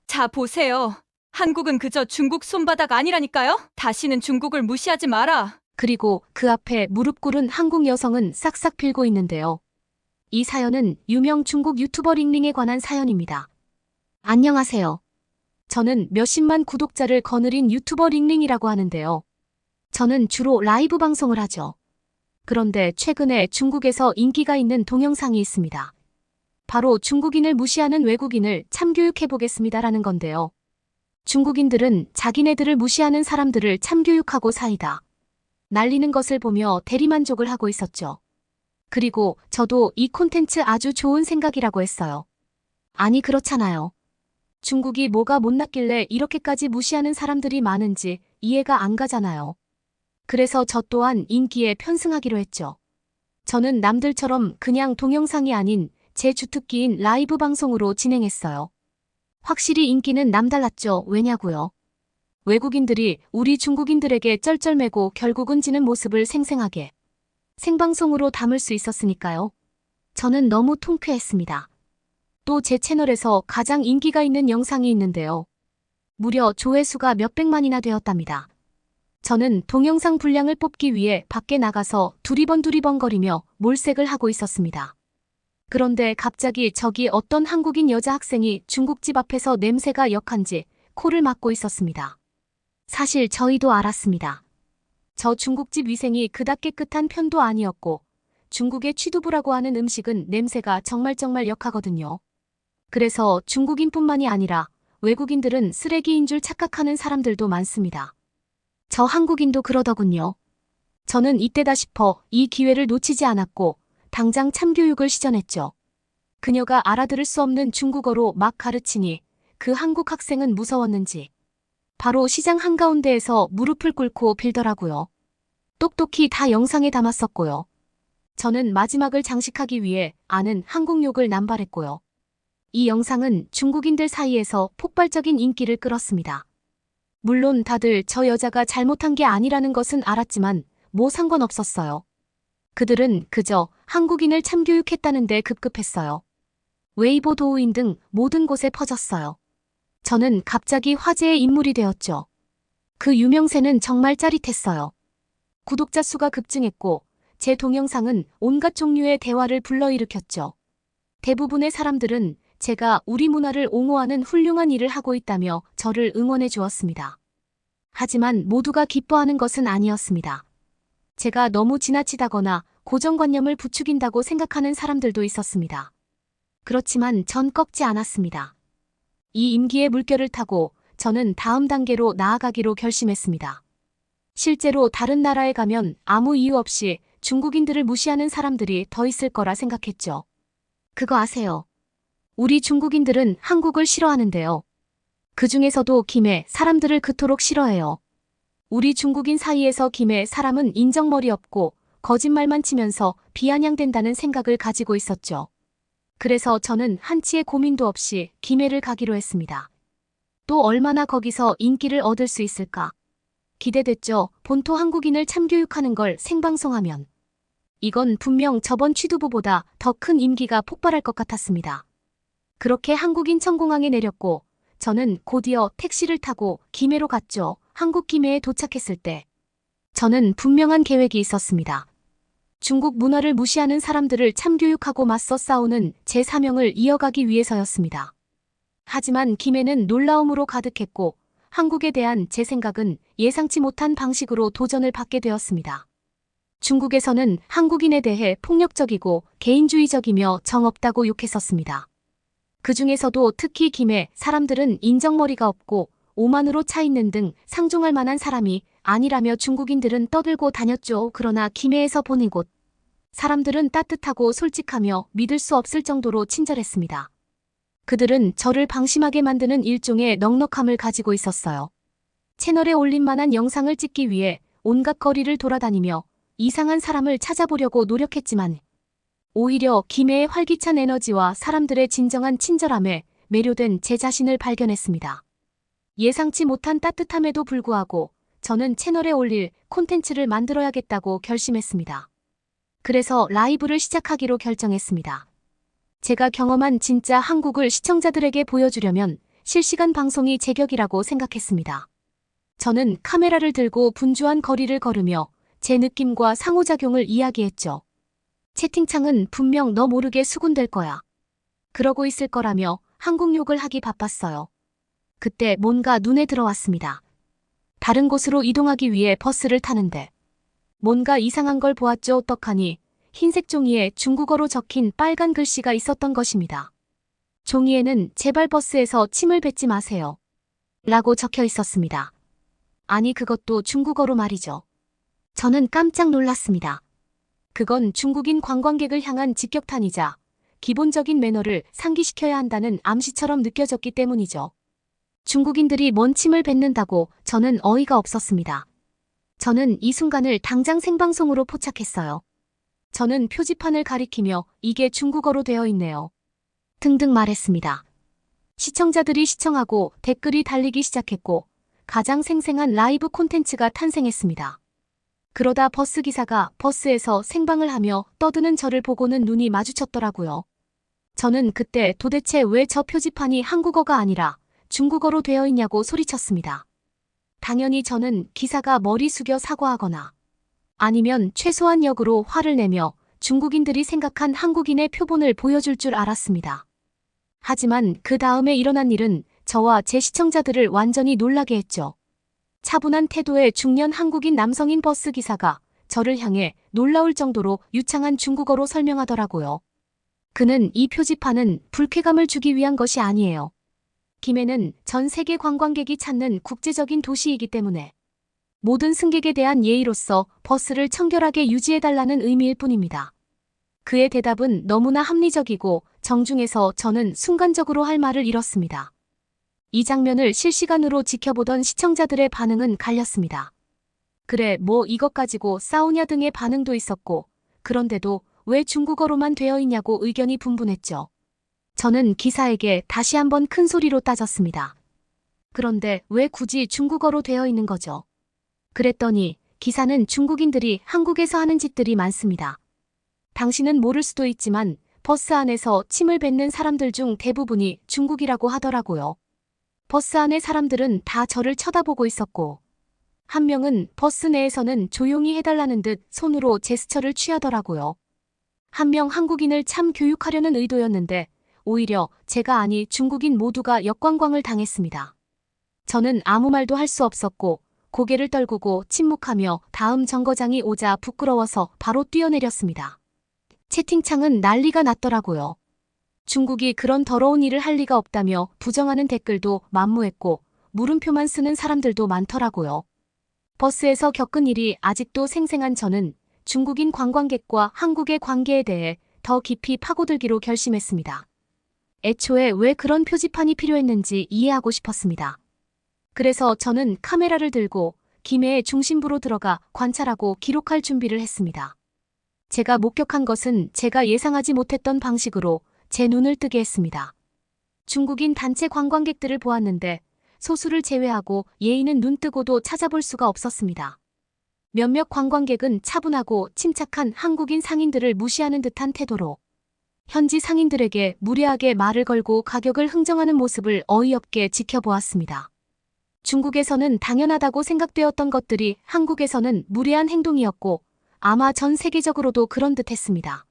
자, 보세요. 한국은 그저 중국 손바닥 아니라니까요? 다시는 중국을 무시하지 마라. 그리고 그 앞에 무릎 꿇은 한국 여성은 싹싹 빌고 있는데요. 이 사연은 유명 중국 유튜버 링링에 관한 사연입니다. 안녕하세요. 저는 몇십만 구독자를 거느린 유튜버 링링이라고 하는데요. 저는 주로 라이브 방송을 하죠. 그런데 최근에 중국에서 인기가 있는 동영상이 있습니다. 바로 중국인을 무시하는 외국인을 참교육해보겠습니다라는 건데요. 중국인들은 자기네들을 무시하는 사람들을 참교육하고 사이다 날리는 것을 보며 대리만족을 하고 있었죠. 그리고 저도 이 콘텐츠 아주 좋은 생각이라고 했어요. 아니 그렇잖아요. 중국이 뭐가 못났길래 이렇게까지 무시하는 사람들이 많은지 이해가 안 가잖아요. 그래서 저 또한 인기에 편승하기로 했죠. 저는 남들처럼 그냥 동영상이 아닌 제 주특기인 라이브 방송으로 진행했어요. 확실히 인기는 남달랐죠. 왜냐고요? 외국인들이 우리 중국인들에게 쩔쩔매고 결국은 지는 모습을 생생하게 생방송으로 담을 수 있었으니까요. 저는 너무 통쾌했습니다. 또 제 채널에서 가장 인기가 있는 영상이 있는데요. 무려 조회수가 몇백만이나 되었답니다. 저는 동영상 분량을 뽑기 위해 밖에 나가서 두리번거리며 몰색을 하고 있었습니다. 그런데 갑자기 저기 어떤 한국인 여자 학생이 중국집 앞에서 냄새가 역한지 코를 막고 있었습니다. 사실 저희도 알았습니다. 저 중국집 위생이 그닥 깨끗한 편도 아니었고 중국의 취두부라고 하는 음식은 냄새가 정말 역하거든요. 그래서 중국인뿐만이 아니라 외국인들은 쓰레기인 줄 착각하는 사람들도 많습니다. 저 한국인도 그러더군요. 저는 이때다 싶어 이 기회를 놓치지 않았고 당장 참교육을 시전했죠. 그녀가 알아들을 수 없는 중국어로 막 가르치니 그 한국 학생은 무서웠는지 바로 시장 한가운데에서 무릎을 꿇고 빌더라고요. 똑똑히 다 영상에 담았었고요. 저는 마지막을 장식하기 위해 아는 한국 욕을 남발했고요. 이 영상은 중국인들 사이에서 폭발적인 인기를 끌었습니다. 물론 다들 저 여자가 잘못한 게 아니라는 것은 알았지만 뭐 상관없었어요. 그들은 그저 한국인을 참교육했다는데 급급했어요. 웨이보 도우인 등 모든 곳에 퍼졌어요. 저는 갑자기 화제의 인물이 되었죠. 그 유명세는 정말 짜릿했어요. 구독자 수가 급증했고 제 동영상은 온갖 종류의 대화를 불러일으켰죠. 대부분의 사람들은 제가 우리 문화를 옹호하는 훌륭한 일을 하고 있다며 저를 응원해 주었습니다. 하지만 모두가 기뻐하는 것은 아니었습니다. 제가 너무 지나치다거나 고정관념을 부추긴다고 생각하는 사람들도 있었습니다. 그렇지만 전 꺾지 않았습니다. 이 임기의 물결을 타고 저는 다음 단계로 나아가기로 결심했습니다. 실제로 다른 나라에 가면 아무 이유 없이 중국인들을 무시하는 사람들이 더 있을 거라 생각했죠. 그거 아세요? 우리 중국인들은 한국을 싫어하는데요. 그 중에서도 김해 사람들을 그토록 싫어해요. 우리 중국인 사이에서 김해 사람은 인정머리 없고 거짓말만 치면서 비아냥된다는 생각을 가지고 있었죠. 그래서 저는 한치의 고민도 없이 김해를 가기로 했습니다. 또 얼마나 거기서 인기를 얻을 수 있을까? 기대됐죠. 본토 한국인을 참교육하는 걸 생방송하면. 이건 분명 저번 취두부보다 더 큰 인기가 폭발할 것 같았습니다. 그렇게 한국인 천공항에 내렸고 저는 곧이어 택시를 타고 김해로 갔죠. 한국 김해에 도착했을 때 저는 분명한 계획이 있었습니다. 중국 문화를 무시하는 사람들을 참교육하고 맞서 싸우는 제 사명을 이어가기 위해서였습니다. 하지만 김해는 놀라움으로 가득했고 한국에 대한 제 생각은 예상치 못한 방식으로 도전을 받게 되었습니다. 중국에서는 한국인에 대해 폭력적이고 개인주의적이며 정없다고 욕했었습니다. 그 중에서도 특히 김해 사람들은 인정머리가 없고 오만으로 차 있는 등 상종할 만한 사람이 아니라며 중국인들은 떠들고 다녔죠. 그러나 김해에서 본 이곳 사람들은 따뜻하고 솔직하며 믿을 수 없을 정도로 친절했습니다. 그들은 저를 방심하게 만드는 일종의 넉넉함을 가지고 있었어요. 채널에 올릴 만한 영상을 찍기 위해 온갖 거리를 돌아다니며 이상한 사람을 찾아보려고 노력했지만 오히려 김해의 활기찬 에너지와 사람들의 진정한 친절함에 매료된 제 자신을 발견했습니다. 예상치 못한 따뜻함에도 불구하고 저는 채널에 올릴 콘텐츠를 만들어야겠다고 결심했습니다. 그래서 라이브를 시작하기로 결정했습니다. 제가 경험한 진짜 한국을 시청자들에게 보여주려면 실시간 방송이 제격이라고 생각했습니다. 저는 카메라를 들고 분주한 거리를 걸으며 제 느낌과 상호작용을 이야기했죠. 채팅창은 분명 너 모르게 수군될 거야. 그러고 있을 거라며 한국 욕을 하기 바빴어요. 그때 뭔가 눈에 들어왔습니다. 다른 곳으로 이동하기 위해 버스를 타는데 뭔가 이상한 걸 보았죠. 떡하니 흰색 종이에 중국어로 적힌 빨간 글씨가 있었던 것입니다. 종이에는 제발 버스에서 침을 뱉지 마세요. 라고 적혀 있었습니다. 아니 그것도 중국어로 말이죠. 저는 깜짝 놀랐습니다. 그건 중국인 관광객을 향한 직격탄이자 기본적인 매너를 상기시켜야 한다는 암시처럼 느껴졌기 때문이죠. 중국인들이 뭔 침을 뱉는다고 저는 어이가 없었습니다. 저는 이 순간을 당장 생방송으로 포착했어요. 저는 표지판을 가리키며 이게 중국어로 되어 있네요. 등등 말했습니다. 시청자들이 시청하고 댓글이 달리기 시작했고 가장 생생한 라이브 콘텐츠가 탄생했습니다. 그러다 버스기사가 버스에서 생방을 하며 떠드는 저를 보고는 눈이 마주쳤더라고요. 저는 그때 도대체 왜 저 표지판이 한국어가 아니라 중국어로 되어 있냐고 소리쳤습니다. 당연히 저는 기사가 머리 숙여 사과하거나 아니면 최소한 역으로 화를 내며 중국인들이 생각한 한국인의 표본을 보여줄 줄 알았습니다. 하지만 그 다음에 일어난 일은 저와 제 시청자들을 완전히 놀라게 했죠. 차분한 태도의 중년 한국인 남성인 버스 기사가 저를 향해 놀라울 정도로 유창한 중국어로 설명하더라고요. 그는 이 표지판은 불쾌감을 주기 위한 것이 아니에요. 김해는 전 세계 관광객이 찾는 국제적인 도시이기 때문에 모든 승객에 대한 예의로서 버스를 청결하게 유지해달라는 의미일 뿐입니다. 그의 대답은 너무나 합리적이고 정중해서 저는 순간적으로 할 말을 잃었습니다. 이 장면을 실시간으로 지켜보던 시청자들의 반응은 갈렸습니다. 그래, 뭐 이것 가지고 싸우냐 등의 반응도 있었고, 그런데도 왜 중국어로만 되어 있냐고 의견이 분분했죠. 저는 기사에게 다시 한번 큰 소리로 따졌습니다. 그런데 왜 굳이 중국어로 되어 있는 거죠? 그랬더니 기사는 중국인들이 한국에서 하는 짓들이 많습니다. 당신은 모를 수도 있지만 버스 안에서 침을 뱉는 사람들 중 대부분이 중국이라고 하더라고요. 버스 안의 사람들은 다 저를 쳐다보고 있었고, 한 명은 버스 내에서는 조용히 해달라는 듯 손으로 제스처를 취하더라고요. 한 명 한국인을 참 교육하려는 의도였는데 오히려 제가 아니 중국인 모두가 역관광을 당했습니다. 저는 아무 말도 할 수 없었고 고개를 떨구고 침묵하며 다음 정거장이 오자 부끄러워서 바로 뛰어내렸습니다. 채팅창은 난리가 났더라고요. 중국이 그런 더러운 일을 할 리가 없다며 부정하는 댓글도 만무했고 물음표만 쓰는 사람들도 많더라고요. 버스에서 겪은 일이 아직도 생생한 저는 중국인 관광객과 한국의 관계에 대해 더 깊이 파고들기로 결심했습니다. 애초에 왜 그런 표지판이 필요했는지 이해하고 싶었습니다. 그래서 저는 카메라를 들고 김해의 중심부로 들어가 관찰하고 기록할 준비를 했습니다. 제가 목격한 것은 제가 예상하지 못했던 방식으로 제 눈을 뜨게 했습니다. 중국인 단체 관광객들을 보았는데 소수를 제외하고 예의는 눈뜨고도 찾아볼 수가 없었습니다. 몇몇 관광객은 차분하고 침착한 한국인 상인들을 무시하는 듯한 태도로 현지 상인들에게 무례하게 말을 걸고 가격을 흥정하는 모습을 어이없게 지켜보았습니다. 중국에서는 당연하다고 생각되었던 것들이 한국에서는 무례한 행동이었고 아마 전 세계적으로도 그런 듯 했습니다.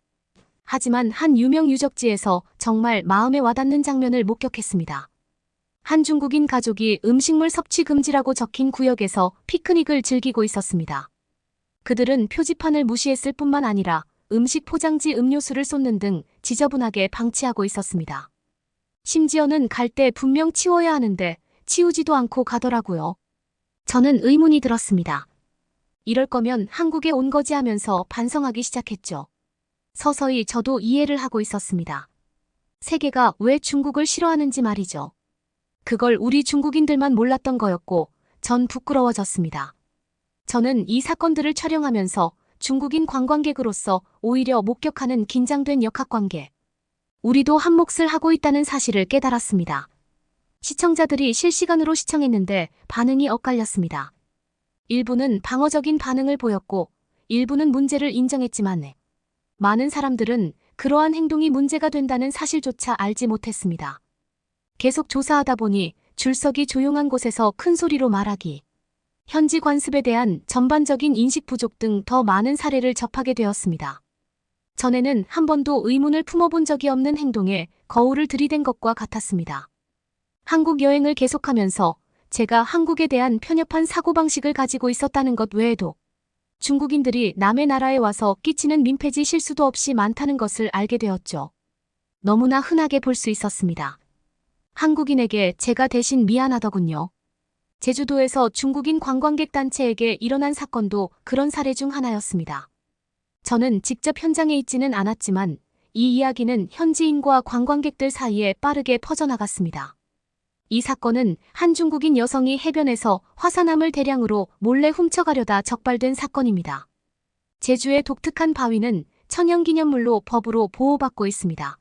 하지만 한 유명 유적지에서 정말 마음에 와닿는 장면을 목격했습니다. 한 중국인 가족이 음식물 섭취 금지라고 적힌 구역에서 피크닉을 즐기고 있었습니다. 그들은 표지판을 무시했을 뿐만 아니라 음식 포장지 음료수를 쏟는 등 지저분하게 방치하고 있었습니다. 심지어는 갈 때 분명 치워야 하는데 치우지도 않고 가더라고요. 저는 의문이 들었습니다. 이럴 거면 한국에 온 거지 하면서 반성하기 시작했죠. 서서히 저도 이해를 하고 있었습니다. 세계가 왜 중국을 싫어하는지 말이죠. 그걸 우리 중국인들만 몰랐던 거였고 전 부끄러워졌습니다. 저는 이 사건들을 촬영하면서 중국인 관광객으로서 오히려 목격하는 긴장된 역학관계. 우리도 한 몫을 하고 있다는 사실을 깨달았습니다. 시청자들이 실시간으로 시청했는데 반응이 엇갈렸습니다. 일부는 방어적인 반응을 보였고 일부는 문제를 인정했지만 많은 사람들은 그러한 행동이 문제가 된다는 사실조차 알지 못했습니다. 계속 조사하다 보니 줄서기 조용한 곳에서 큰 소리로 말하기, 현지 관습에 대한 전반적인 인식 부족 등 더 많은 사례를 접하게 되었습니다. 전에는 한 번도 의문을 품어본 적이 없는 행동에 거울을 들이댄 것과 같았습니다. 한국 여행을 계속하면서 제가 한국에 대한 편협한 사고방식을 가지고 있었다는 것 외에도 중국인들이 남의 나라에 와서 끼치는 민폐지 실수도 없이 많다는 것을 알게 되었죠. 너무나 흔하게 볼 수 있었습니다. 한국인에게 제가 대신 미안하더군요. 제주도에서 중국인 관광객 단체에게 일어난 사건도 그런 사례 중 하나였습니다. 저는 직접 현장에 있지는 않았지만 이 이야기는 현지인과 관광객들 사이에 빠르게 퍼져나갔습니다. 이 사건은 한 중국인 여성이 해변에서 화산암을 대량으로 몰래 훔쳐가려다 적발된 사건입니다. 제주의 독특한 바위는 천연기념물로 법으로 보호받고 있습니다.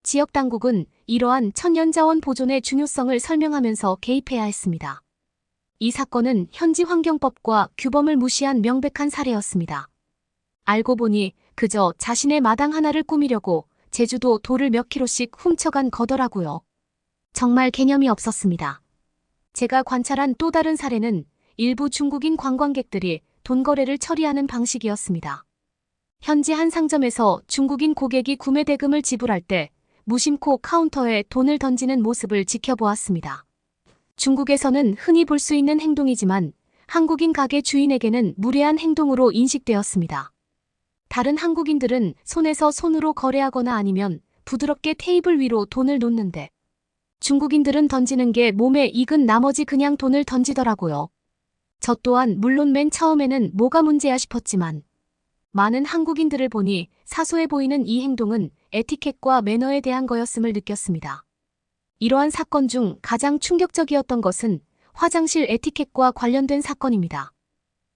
지역 당국은 이러한 천연자원 보존의 중요성을 설명하면서 개입해야 했습니다. 이 사건은 현지 환경법과 규범을 무시한 명백한 사례였습니다. 알고 보니 그저 자신의 마당 하나를 꾸미려고 제주도 돌을 몇 킬로씩 훔쳐간 거더라고요. 정말 개념이 없었습니다. 제가 관찰한 또 다른 사례는 일부 중국인 관광객들이 돈 거래를 처리하는 방식이었습니다. 현지 한 상점에서 중국인 고객이 구매 대금을 지불할 때 무심코 카운터에 돈을 던지는 모습을 지켜보았습니다. 중국에서는 흔히 볼 수 있는 행동이지만 한국인 가게 주인에게는 무례한 행동으로 인식되었습니다. 다른 한국인들은 손에서 손으로 거래하거나 아니면 부드럽게 테이블 위로 돈을 놓는데 중국인들은 던지는 게 몸에 익은 나머지 그냥 돈을 던지더라고요. 저 또한 물론 맨 처음에는 뭐가 문제야 싶었지만 많은 한국인들을 보니 사소해 보이는 이 행동은 에티켓과 매너에 대한 거였음을 느꼈습니다. 이러한 사건 중 가장 충격적이었던 것은 화장실 에티켓과 관련된 사건입니다.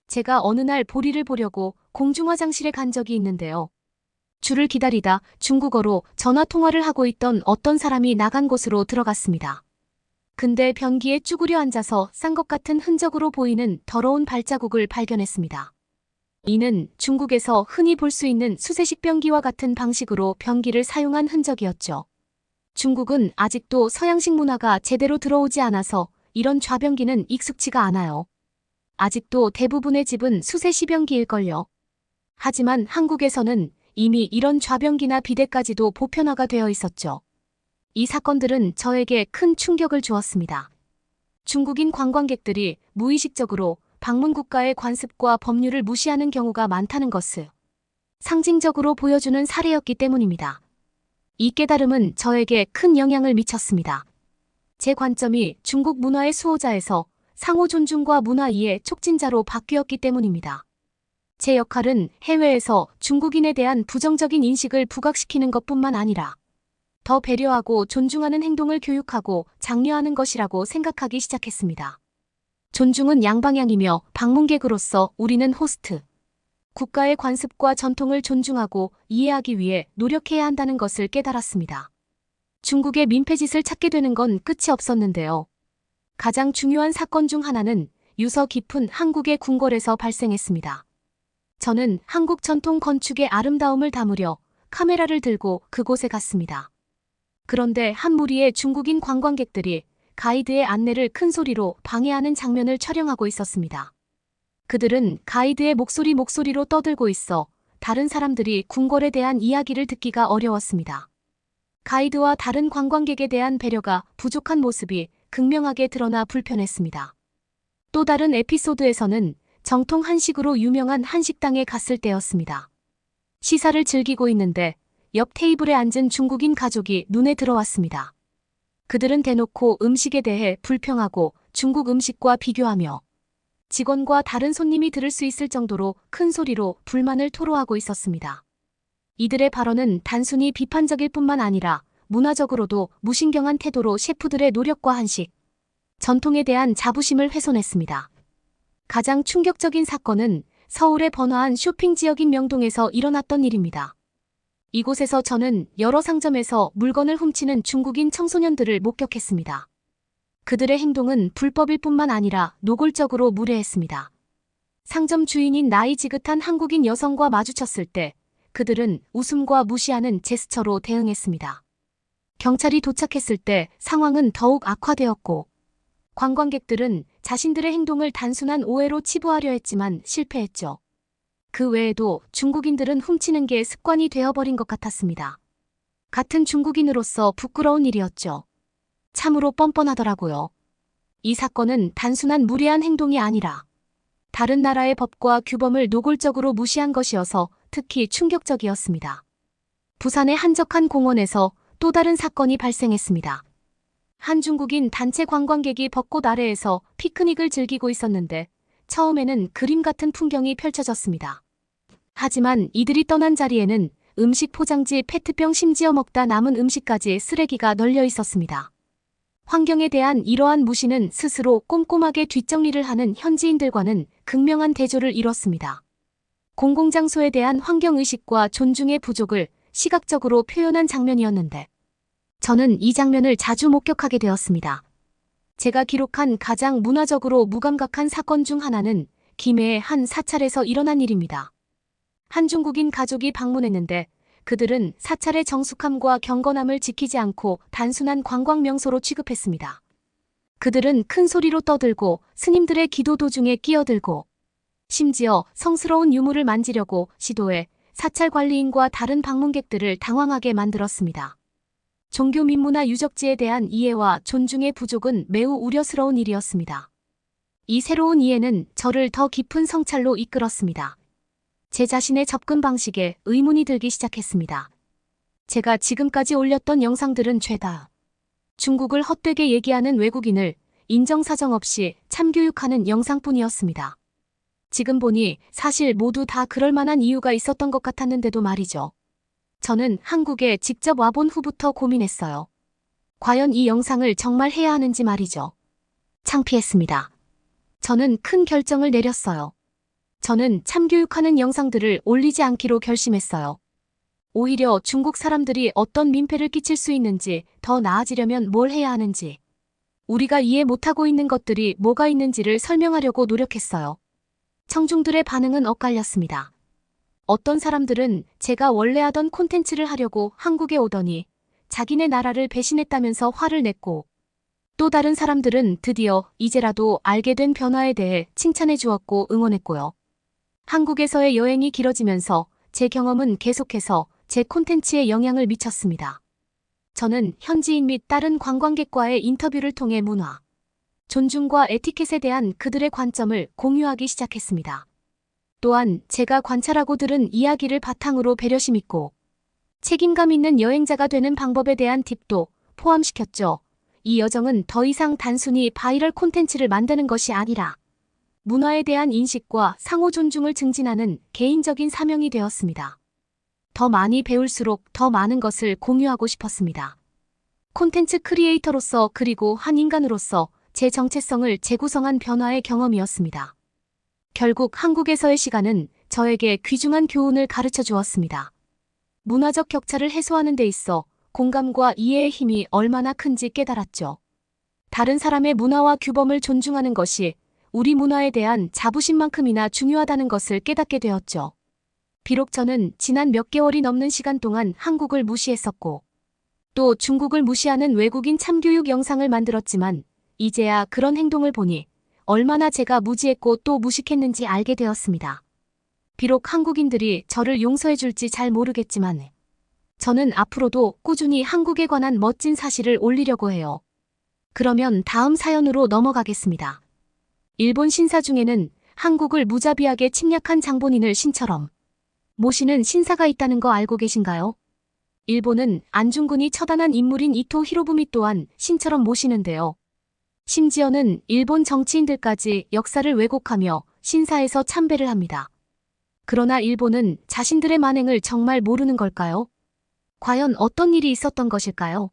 제가 어느 날 보리를 보려고 공중화장실에 간 적이 있는데요. 줄을 기다리다 중국어로 전화통화를 하고 있던 어떤 사람이 나간 곳으로 들어갔습니다. 근데 변기에 쭈그려 앉아서 싼 것 같은 흔적으로 보이는 더러운 발자국을 발견했습니다. 이는 중국에서 흔히 볼 수 있는 수세식 변기와 같은 방식으로 변기를 사용한 흔적이었죠. 중국은 아직도 서양식 문화가 제대로 들어오지 않아서 이런 좌변기는 익숙치가 않아요. 아직도 대부분의 집은 수세시변기일걸요. 하지만 한국에서는 이미 이런 좌변기나 비데까지도 보편화가 되어 있었죠. 이 사건들은 저에게 큰 충격을 주었습니다. 중국인 관광객들이 무의식적으로 방문 국가의 관습과 법률을 무시하는 경우가 많다는 것을 상징적으로 보여주는 사례였기 때문입니다. 이 깨달음은 저에게 큰 영향을 미쳤습니다. 제 관점이 중국 문화의 수호자에서 상호 존중과 문화 이해 촉진자로 바뀌었기 때문입니다. 제 역할은 해외에서 중국인에 대한 부정적인 인식을 부각시키는 것뿐만 아니라 더 배려하고 존중하는 행동을 교육하고 장려하는 것이라고 생각하기 시작했습니다. 존중은 양방향이며 방문객으로서 우리는 호스트, 국가의 관습과 전통을 존중하고 이해하기 위해 노력해야 한다는 것을 깨달았습니다. 중국의 민폐짓을 찾게 되는 건 끝이 없었는데요. 가장 중요한 사건 중 하나는 유서 깊은 한국의 궁궐에서 발생했습니다. 저는 한국 전통 건축의 아름다움을 담으려 카메라를 들고 그곳에 갔습니다. 그런데 한 무리의 중국인 관광객들이 가이드의 안내를 큰 소리로 방해하는 장면을 촬영하고 있었습니다. 그들은 가이드의 목소리로 떠들고 있어 다른 사람들이 궁궐에 대한 이야기를 듣기가 어려웠습니다. 가이드와 다른 관광객에 대한 배려가 부족한 모습이 극명하게 드러나 불편했습니다. 또 다른 에피소드에서는 정통 한식으로 유명한 한식당에 갔을 때였습니다. 시사를 즐기고 있는데 옆 테이블에 앉은 중국인 가족이 눈에 들어왔습니다. 그들은 대놓고 음식에 대해 불평하고 중국 음식과 비교하며 직원과 다른 손님이 들을 수 있을 정도로 큰 소리로 불만을 토로하고 있었습니다. 이들의 발언은 단순히 비판적일 뿐만 아니라 문화적으로도 무신경한 태도로 셰프들의 노력과 한식, 전통에 대한 자부심을 훼손했습니다. 가장 충격적인 사건은 서울의 번화한 쇼핑 지역인 명동에서 일어났던 일입니다. 이곳에서 저는 여러 상점에서 물건을 훔치는 중국인 청소년들을 목격했습니다. 그들의 행동은 불법일 뿐만 아니라 노골적으로 무례했습니다. 상점 주인인 나이 지긋한 한국인 여성과 마주쳤을 때 그들은 웃음과 무시하는 제스처로 대응했습니다. 경찰이 도착했을 때 상황은 더욱 악화되었고 관광객들은 자신들의 행동을 단순한 오해로 치부하려 했지만 실패했죠. 그 외에도 중국인들은 훔치는 게 습관이 되어버린 것 같았습니다. 같은 중국인으로서 부끄러운 일이었죠. 참으로 뻔뻔하더라고요. 이 사건은 단순한 무례한 행동이 아니라 다른 나라의 법과 규범을 노골적으로 무시한 것이어서 특히 충격적이었습니다. 부산의 한적한 공원에서 또 다른 사건이 발생했습니다. 한 중국인 단체 관광객이 벚꽃 아래에서 피크닉을 즐기고 있었는데 처음에는 그림 같은 풍경이 펼쳐졌습니다. 하지만 이들이 떠난 자리에는 음식 포장지, 페트병, 심지어 먹다 남은 음식까지 쓰레기가 널려 있었습니다. 환경에 대한 이러한 무시는 스스로 꼼꼼하게 뒷정리를 하는 현지인들과는 극명한 대조를 이뤘습니다. 공공장소에 대한 환경의식과 존중의 부족을 시각적으로 표현한 장면이었는데 저는 이 장면을 자주 목격하게 되었습니다. 제가 기록한 가장 문화적으로 무감각한 사건 중 하나는 김해의 한 사찰에서 일어난 일입니다. 한 중국인 가족이 방문했는데 그들은 사찰의 정숙함과 경건함을 지키지 않고 단순한 관광 명소로 취급했습니다. 그들은 큰 소리로 떠들고 스님들의 기도 도중에 끼어들고 심지어 성스러운 유물을 만지려고 시도해 사찰 관리인과 다른 방문객들을 당황하게 만들었습니다. 종교 민문화 유적지에 대한 이해와 존중의 부족은 매우 우려스러운 일이었습니다. 이 새로운 이해는 저를 더 깊은 성찰로 이끌었습니다. 제 자신의 접근 방식에 의문이 들기 시작했습니다. 제가 지금까지 올렸던 영상들은 죄다 중국을 헛되게 얘기하는 외국인을 인정사정 없이 참교육하는 영상뿐이었습니다. 지금 보니 사실 모두 다 그럴 만한 이유가 있었던 것 같았는데도 말이죠. 저는 한국에 직접 와본 후부터 고민했어요. 과연 이 영상을 정말 해야 하는지 말이죠. 창피했습니다. 저는 큰 결정을 내렸어요. 저는 참교육하는 영상들을 올리지 않기로 결심했어요. 오히려 중국 사람들이 어떤 민폐를 끼칠 수 있는지, 더 나아지려면 뭘 해야 하는지, 우리가 이해 못하고 있는 것들이 뭐가 있는지를 설명하려고 노력했어요. 청중들의 반응은 엇갈렸습니다. 어떤 사람들은 제가 원래 하던 콘텐츠를 하려고 한국에 오더니 자기네 나라를 배신했다면서 화를 냈고, 또 다른 사람들은 드디어 이제라도 알게 된 변화에 대해 칭찬해 주었고 응원했고요. 한국에서의 여행이 길어지면서 제 경험은 계속해서 제 콘텐츠에 영향을 미쳤습니다. 저는 현지인 및 다른 관광객과의 인터뷰를 통해 문화, 존중과 에티켓에 대한 그들의 관점을 공유하기 시작했습니다. 또한 제가 관찰하고 들은 이야기를 바탕으로 배려심 있고 책임감 있는 여행자가 되는 방법에 대한 팁도 포함시켰죠. 이 여정은 더 이상 단순히 바이럴 콘텐츠를 만드는 것이 아니라 문화에 대한 인식과 상호 존중을 증진하는 개인적인 사명이 되었습니다. 더 많이 배울수록 더 많은 것을 공유하고 싶었습니다. 콘텐츠 크리에이터로서 그리고 한 인간으로서 제 정체성을 재구성한 변화의 경험이었습니다. 결국 한국에서의 시간은 저에게 귀중한 교훈을 가르쳐 주었습니다. 문화적 격차를 해소하는 데 있어 공감과 이해의 힘이 얼마나 큰지 깨달았죠. 다른 사람의 문화와 규범을 존중하는 것이 우리 문화에 대한 자부심만큼이나 중요하다는 것을 깨닫게 되었죠. 비록 저는 지난 몇 개월이 넘는 시간 동안 한국을 무시했었고 또 중국을 무시하는 외국인 참교육 영상을 만들었지만 이제야 그런 행동을 보니 얼마나 제가 무지했고 또 무식했는지 알게 되었습니다. 비록 한국인들이 저를 용서해 줄지 잘 모르겠지만 저는 앞으로도 꾸준히 한국에 관한 멋진 사실을 올리려고 해요. 그러면 다음 사연으로 넘어가겠습니다. 일본 신사 중에는 한국을 무자비하게 침략한 장본인을 신처럼 모시는 신사가 있다는 거 알고 계신가요? 일본은 안중근이 처단한 인물인 이토 히로부미 또한 신처럼 모시는데요. 심지어는 일본 정치인들까지 역사를 왜곡하며 신사에서 참배를 합니다. 그러나 일본은 자신들의 만행을 정말 모르는 걸까요? 과연 어떤 일이 있었던 것일까요?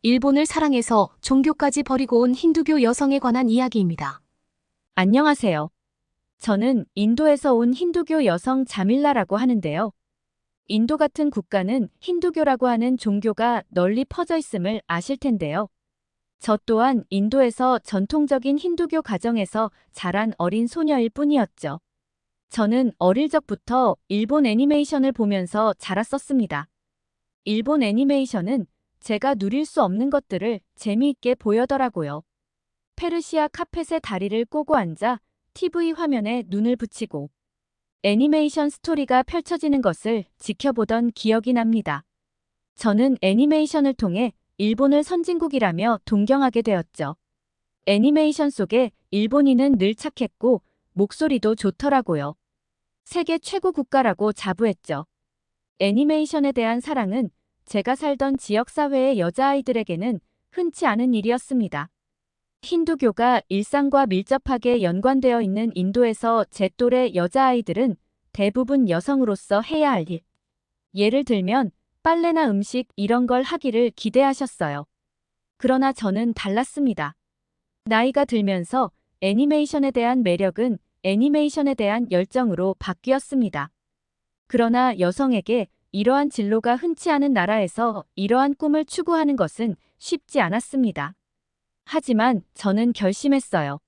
일본을 사랑해서 종교까지 버리고 온 힌두교 여성에 관한 이야기입니다. 안녕하세요. 저는 인도에서 온 힌두교 여성 자밀라라고 하는데요. 인도 같은 국가는 힌두교라고 하는 종교가 널리 퍼져 있음을 아실 텐데요. 저 또한 인도에서 전통적인 힌두교 가정에서 자란 어린 소녀일 뿐이었죠. 저는 어릴 적부터 일본 애니메이션을 보면서 자랐었습니다. 일본 애니메이션은 제가 누릴 수 없는 것들을 재미있게 보여더라고요. 페르시아 카펫에 다리를 꼬고 앉아 TV 화면에 눈을 붙이고 애니메이션 스토리가 펼쳐지는 것을 지켜보던 기억이 납니다. 저는 애니메이션을 통해 일본을 선진국이라며 동경하게 되었죠. 애니메이션 속에 일본인은 늘 착했고 목소리도 좋더라고요. 세계 최고 국가라고 자부했죠. 애니메이션에 대한 사랑은 제가 살던 지역사회의 여자아이들에게는 흔치 않은 일이었습니다. 힌두교가 일상과 밀접하게 연관되어 있는 인도에서 제 또래 여자아이들은 대부분 여성으로서 해야 할 일, 예를 들면 빨래나 음식 이런 걸 하기를 기대하셨어요. 그러나 저는 달랐습니다. 나이가 들면서 애니메이션에 대한 매력은 애니메이션에 대한 열정으로 바뀌었습니다. 그러나 여성에게 이러한 진로가 흔치 않은 나라에서 이러한 꿈을 추구하는 것은 쉽지 않았습니다. 하지만 저는 결심했어요.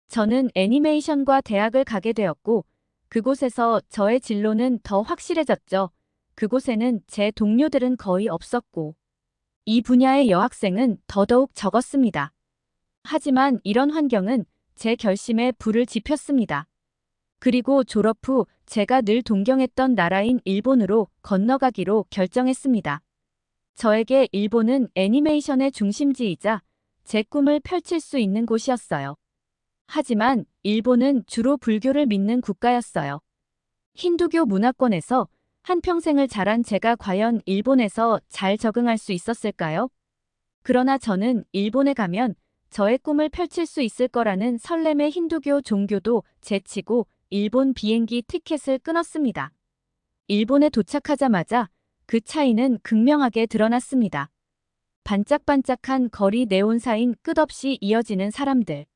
저는 애니메이션과 대학을 가게 되었고 그곳에서 저의 진로는 더 확실해졌죠. 그곳에는 제 동료들은 거의 없었고 이 분야의 여학생은 더더욱 적었습니다. 하지만 이런 환경은 제 결심에 불을 지폈습니다. 그리고 졸업 후 제가 늘 동경했던 나라인 일본으로 건너가기로 결정했습니다. 저에게 일본은 애니메이션의 중심지이자 제 꿈을 펼칠 수 있는 곳이었어요. 하지만 일본은 주로 불교를 믿는 국가였어요. 힌두교 문화권에서 한평생을 자란 제가 과연 일본에서 잘 적응할 수 있었을까요? 그러나 저는 일본에 가면 저의 꿈을 펼칠 수 있을 거라는 설렘의 힌두교 종교도 제치고 일본 비행기 티켓을 끊었습니다. 일본에 도착하자마자 그 차이는 극명하게 드러났습니다. 반짝반짝한 거리 네온사인 끝없이 이어지는 사람들.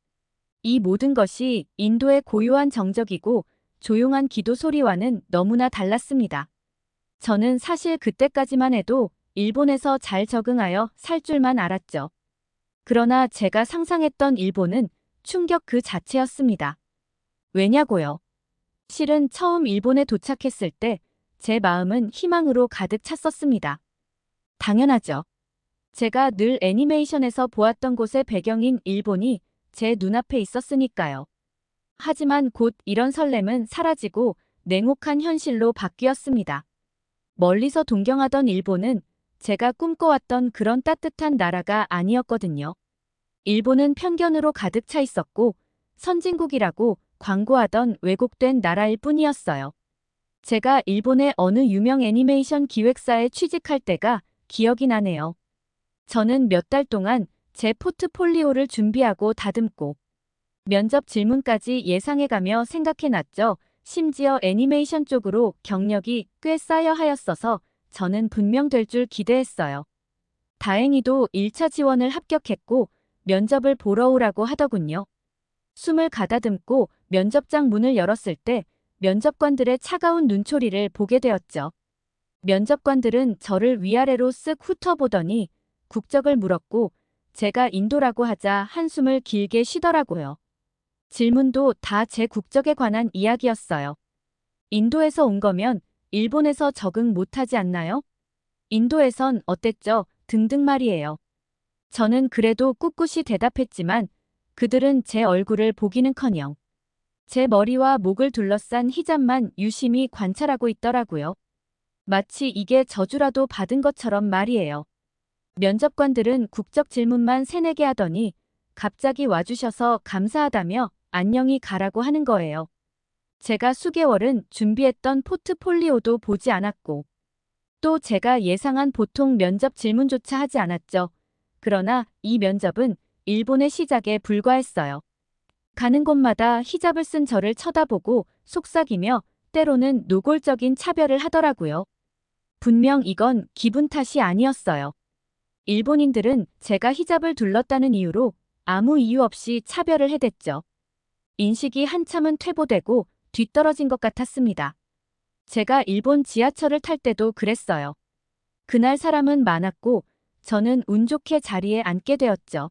이 모든 것이 인도의 고요한 정적이고 조용한 기도 소리와는 너무나 달랐습니다. 저는 사실 그때까지만 해도 일본에서 잘 적응하여 살 줄만 알았죠. 그러나 제가 상상했던 일본은 충격 그 자체였습니다. 왜냐고요? 실은 처음 일본에 도착했을 때 제 마음은 희망으로 가득 찼었습니다. 당연하죠. 제가 늘 애니메이션에서 보았던 곳의 배경인 일본이 제 눈앞에 있었으니까요. 하지만 곧 이런 설렘은 사라지고 냉혹한 현실로 바뀌었습니다. 멀리서 동경하던 일본은 제가 꿈꿔왔던 그런 따뜻한 나라가 아니었거든요. 일본은 편견으로 가득 차 있었고 선진국이라고 광고하던 왜곡된 나라일 뿐이었어요. 제가 일본의 어느 유명 애니메이션 기획사에 취직할 때가 기억이 나네요. 저는 몇 달 동안 제 포트폴리오를 준비하고 다듬고 면접 질문까지 예상해가며 생각해놨죠. 심지어 애니메이션 쪽으로 경력이 꽤 쌓여 하였어서 저는 분명 될 줄 기대했어요. 다행히도 1차 지원을 합격했고 면접을 보러 오라고 하더군요. 숨을 가다듬고 면접장 문을 열었을 때 면접관들의 차가운 눈초리를 보게 되었죠. 면접관들은 저를 위아래로 쓱 훑어보더니 국적을 물었고 제가 인도라고 하자 한숨을 길게 쉬더라고요. 질문도 다 제 국적에 관한 이야기였어요. 인도에서 온 거면 일본에서 적응 못하지 않나요? 인도에선 어땠죠? 등등 말이에요. 저는 그래도 꿋꿋이 대답했지만 그들은 제 얼굴을 보기는커녕 제 머리와 목을 둘러싼 히잡만 유심히 관찰하고 있더라고요. 마치 이게 저주라도 받은 것처럼 말이에요. 면접관들은 국적 질문만 3-4개 하더니 갑자기 와주셔서 감사하다며 안녕히 가라고 하는 거예요. 제가 수개월은 준비했던 포트폴리오도 보지 않았고 또 제가 예상한 보통 면접 질문조차 하지 않았죠. 그러나 이 면접은 일본의 시작에 불과했어요. 가는 곳마다 히잡을 쓴 저를 쳐다보고 속삭이며 때로는 노골적인 차별을 하더라고요. 분명 이건 기분 탓이 아니었어요. 일본인들은 제가 히잡을 둘렀다는 이유로 아무 이유 없이 차별을 해댔죠. 인식이 한참은 퇴보되고 뒤떨어진 것 같았습니다. 제가 일본 지하철을 탈 때도 그랬어요. 그날 사람은 많았고 저는 운 좋게 자리에 앉게 되었죠.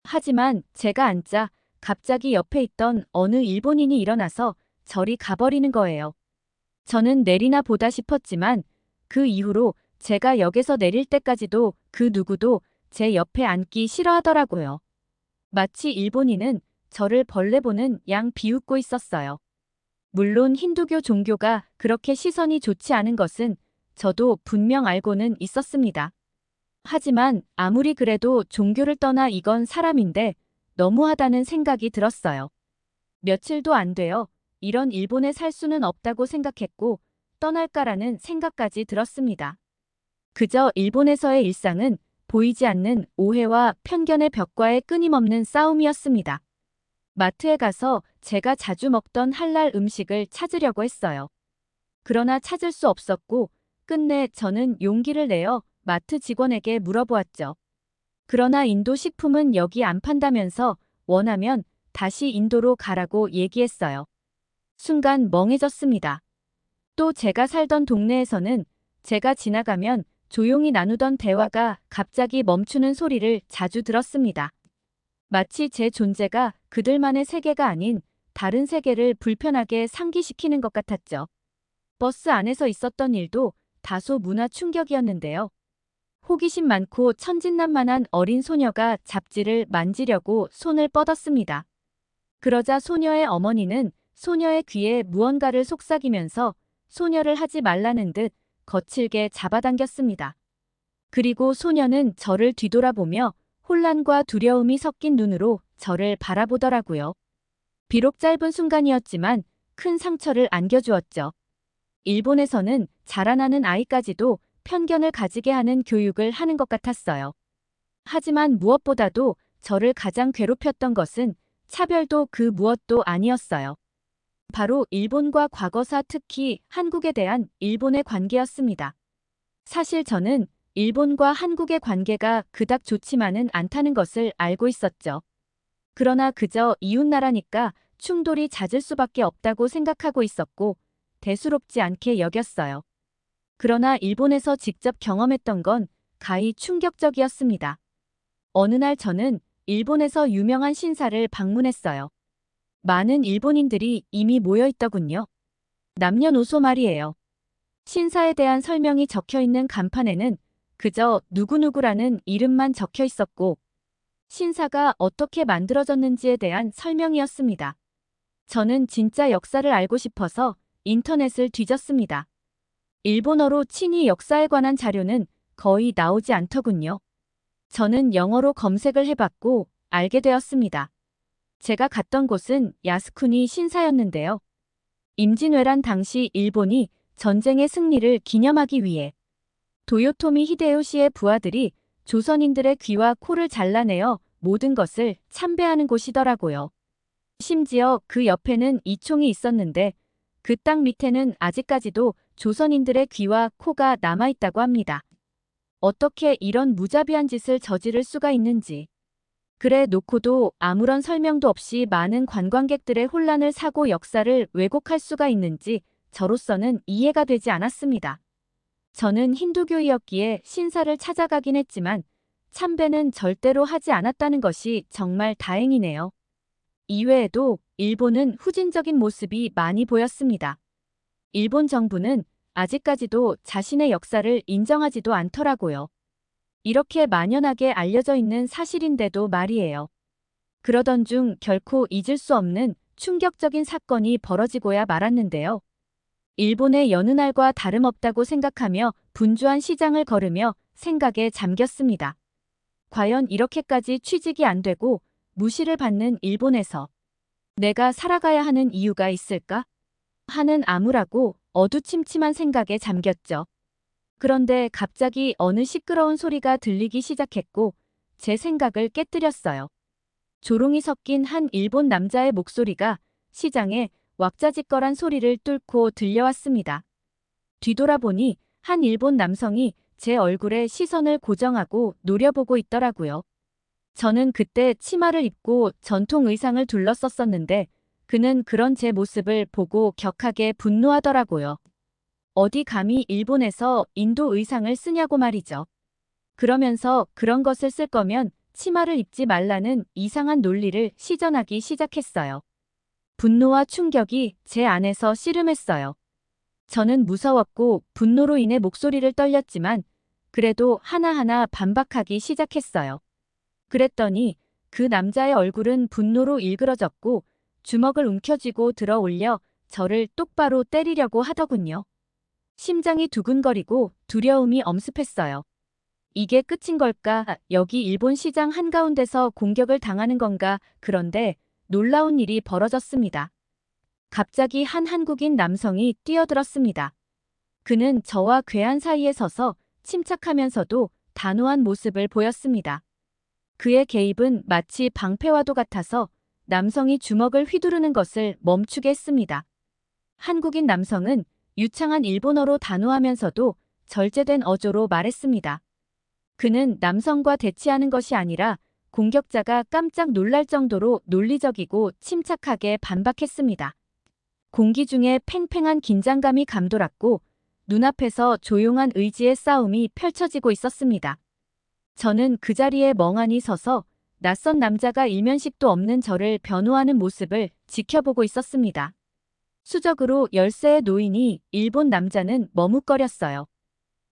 하지만 제가 앉자 갑자기 옆에 있던 어느 일본인이 일어나서 저리 가버리는 거예요. 저는 내리나 보다 싶었지만 그 이후로 제가 역에서 내릴 때까지도 그 누구도 제 옆에 앉기 싫어하더라고요. 마치 일본인은 저를 벌레 보는 양 비웃고 있었어요. 물론 힌두교 종교가 그렇게 시선이 좋지 않은 것은 저도 분명 알고는 있었습니다. 하지만 아무리 그래도 종교를 떠나 이건 사람인데 너무하다는 생각이 들었어요. 며칠도 안 되어 이런 일본에 살 수는 없다고 생각했고 떠날까라는 생각까지 들었습니다. 그저 일본에서의 일상은 보이지 않는 오해와 편견의 벽과의 끊임없는 싸움이었습니다. 마트에 가서 제가 자주 먹던 할랄 음식을 찾으려고 했어요. 그러나 찾을 수 없었고 끝내 저는 용기를 내어 마트 직원에게 물어보았죠. 그러나 인도 식품은 여기 안 판다면서 원하면 다시 인도로 가라고 얘기했어요. 순간 멍해졌습니다. 또 제가 살던 동네에서는 제가 지나가면 조용히 나누던 대화가 갑자기 멈추는 소리를 자주 들었습니다. 마치 제 존재가 그들만의 세계가 아닌 다른 세계를 불편하게 상기시키는 것 같았죠. 버스 안에서 있었던 일도 다소 문화 충격이었는데요. 호기심 많고 천진난만한 어린 소녀가 잡지를 만지려고 손을 뻗었습니다. 그러자 소녀의 어머니는 소녀의 귀에 무언가를 속삭이면서 소녀를 하지 말라는 듯 거칠게 잡아당겼습니다. 그리고 소녀는 저를 뒤돌아보며 혼란과 두려움이 섞인 눈으로 저를 바라보더라고요. 비록 짧은 순간이었지만 큰 상처를 안겨주었죠. 일본에서는 자라나는 아이까지도 편견을 가지게 하는 교육을 하는 것 같았어요. 하지만 무엇보다도 저를 가장 괴롭혔던 것은 차별도 그 무엇도 아니었어요. 바로 일본과 과거사 특히 한국에 대한 일본의 관계였습니다. 사실 저는 일본과 한국의 관계가 그닥 좋지만은 않다는 것을 알고 있었죠. 그러나 그저 이웃나라니까 충돌이 잦을 수밖에 없다고 생각하고 있었고 대수롭지 않게 여겼어요. 그러나 일본에서 직접 경험했던 건 가히 충격적이었습니다. 어느 날 저는 일본에서 유명한 신사를 방문했어요. 많은 일본인들이 이미 모여 있더군요. 남녀노소 말이에요. 신사에 대한 설명이 적혀 있는 간판에는 그저 누구누구라는 이름만 적혀 있었고, 신사가 어떻게 만들어졌는지에 대한 설명이었습니다. 저는 진짜 역사를 알고 싶어서 인터넷을 뒤졌습니다. 일본어로 친히 역사에 관한 자료는 거의 나오지 않더군요. 저는 영어로 검색을 해봤고 알게 되었습니다. 제가 갔던 곳은 야스쿠니 신사였는데요. 임진왜란 당시 일본이 전쟁의 승리를 기념하기 위해 도요토미 히데요시의 부하들이 조선인들의 귀와 코를 잘라내어 모든 것을 참배하는 곳이더라고요. 심지어 그 옆에는 이총이 있었는데 그 땅 밑에는 아직까지도 조선인들의 귀와 코가 남아있다고 합니다. 어떻게 이런 무자비한 짓을 저지를 수가 있는지. 그래 놓고도 아무런 설명도 없이 많은 관광객들의 혼란을 사고 역사를 왜곡할 수가 있는지 저로서는 이해가 되지 않았습니다. 저는 힌두교이었기에 신사를 찾아가긴 했지만 참배는 절대로 하지 않았다는 것이 정말 다행이네요. 이외에도 일본은 후진적인 모습이 많이 보였습니다. 일본 정부는 아직까지도 자신의 역사를 인정하지도 않더라고요. 이렇게 만연하게 알려져 있는 사실인데도 말이에요. 그러던 중 결코 잊을 수 없는 충격적인 사건이 벌어지고야 말았는데요. 일본의 여느 날과 다름없다고 생각하며 분주한 시장을 걸으며 생각에 잠겼습니다. 과연 이렇게까지 취직이 안 되고 무시를 받는 일본에서 내가 살아가야 하는 이유가 있을까? 하는 암울하고 어두침침한 생각에 잠겼죠. 그런데 갑자기 어느 시끄러운 소리가 들리기 시작했고 제 생각을 깨뜨렸어요. 조롱이 섞인 한 일본 남자의 목소리가 시장에 왁자지껄한 소리를 뚫고 들려왔습니다. 뒤돌아보니 한 일본 남성이 제 얼굴에 시선을 고정하고 노려보고 있더라고요. 저는 그때 치마를 입고 전통 의상을 둘렀었었는데 그는 그런 제 모습을 보고 격하게 분노하더라고요. 어디 감히 일본에서 인도 의상을 쓰냐고 말이죠. 그러면서 그런 것을 쓸 거면 치마를 입지 말라는 이상한 논리를 시전하기 시작했어요. 분노와 충격이 제 안에서 씨름했어요. 저는 무서웠고 분노로 인해 목소리를 떨렸지만 그래도 하나하나 반박하기 시작했어요. 그랬더니 그 남자의 얼굴은 분노로 일그러졌고 주먹을 움켜쥐고 들어 올려 저를 똑바로 때리려고 하더군요. 심장이 두근거리고 두려움이 엄습했어요. 이게 끝인 걸까? 여기 일본 시장 한가운데서 공격을 당하는 건가? 그런데 놀라운 일이 벌어졌습니다. 갑자기 한 한국인 남성이 뛰어들었습니다. 그는 저와 괴한 사이에 서서 침착하면서도 단호한 모습을 보였습니다. 그의 개입은 마치 방패와도 같아서 남성이 주먹을 휘두르는 것을 멈추게 했습니다. 한국인 남성은 유창한 일본어로 단호하면서도 절제된 어조로 말했습니다. 그는 남성과 대치하는 것이 아니라 공격자가 깜짝 놀랄 정도로 논리적이고 침착하게 반박했습니다. 공기 중에 팽팽한 긴장감이 감돌았고 눈앞에서 조용한 의지의 싸움이 펼쳐지고 있었습니다. 저는 그 자리에 멍하니 서서 낯선 남자가 일면식도 없는 저를 변호하는 모습을 지켜보고 있었습니다. 수적으로 열쇠에 놓이니 일본 남자는 머뭇거렸어요.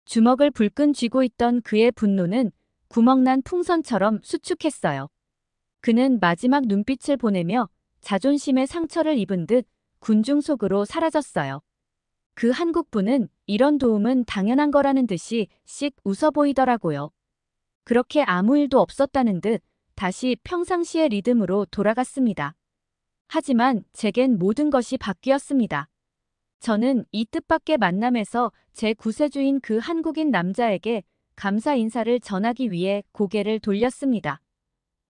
주먹을 불끈 쥐고 있던 그의 분노는 구멍난 풍선처럼 수축했어요. 그는 마지막 눈빛을 보내며 자존심의 상처를 입은 듯 군중 속으로 사라졌어요. 그 한국분은 이런 도움은 당연한 거라는 듯이 씩 웃어 보이더라고요. 그렇게 아무 일도 없었다는 듯 다시 평상시의 리듬으로 돌아갔습니다. 하지만 제겐 모든 것이 바뀌었습니다. 저는 이 뜻밖의 만남에서 제 구세주인 그 한국인 남자에게 감사 인사를 전하기 위해 고개를 돌렸습니다.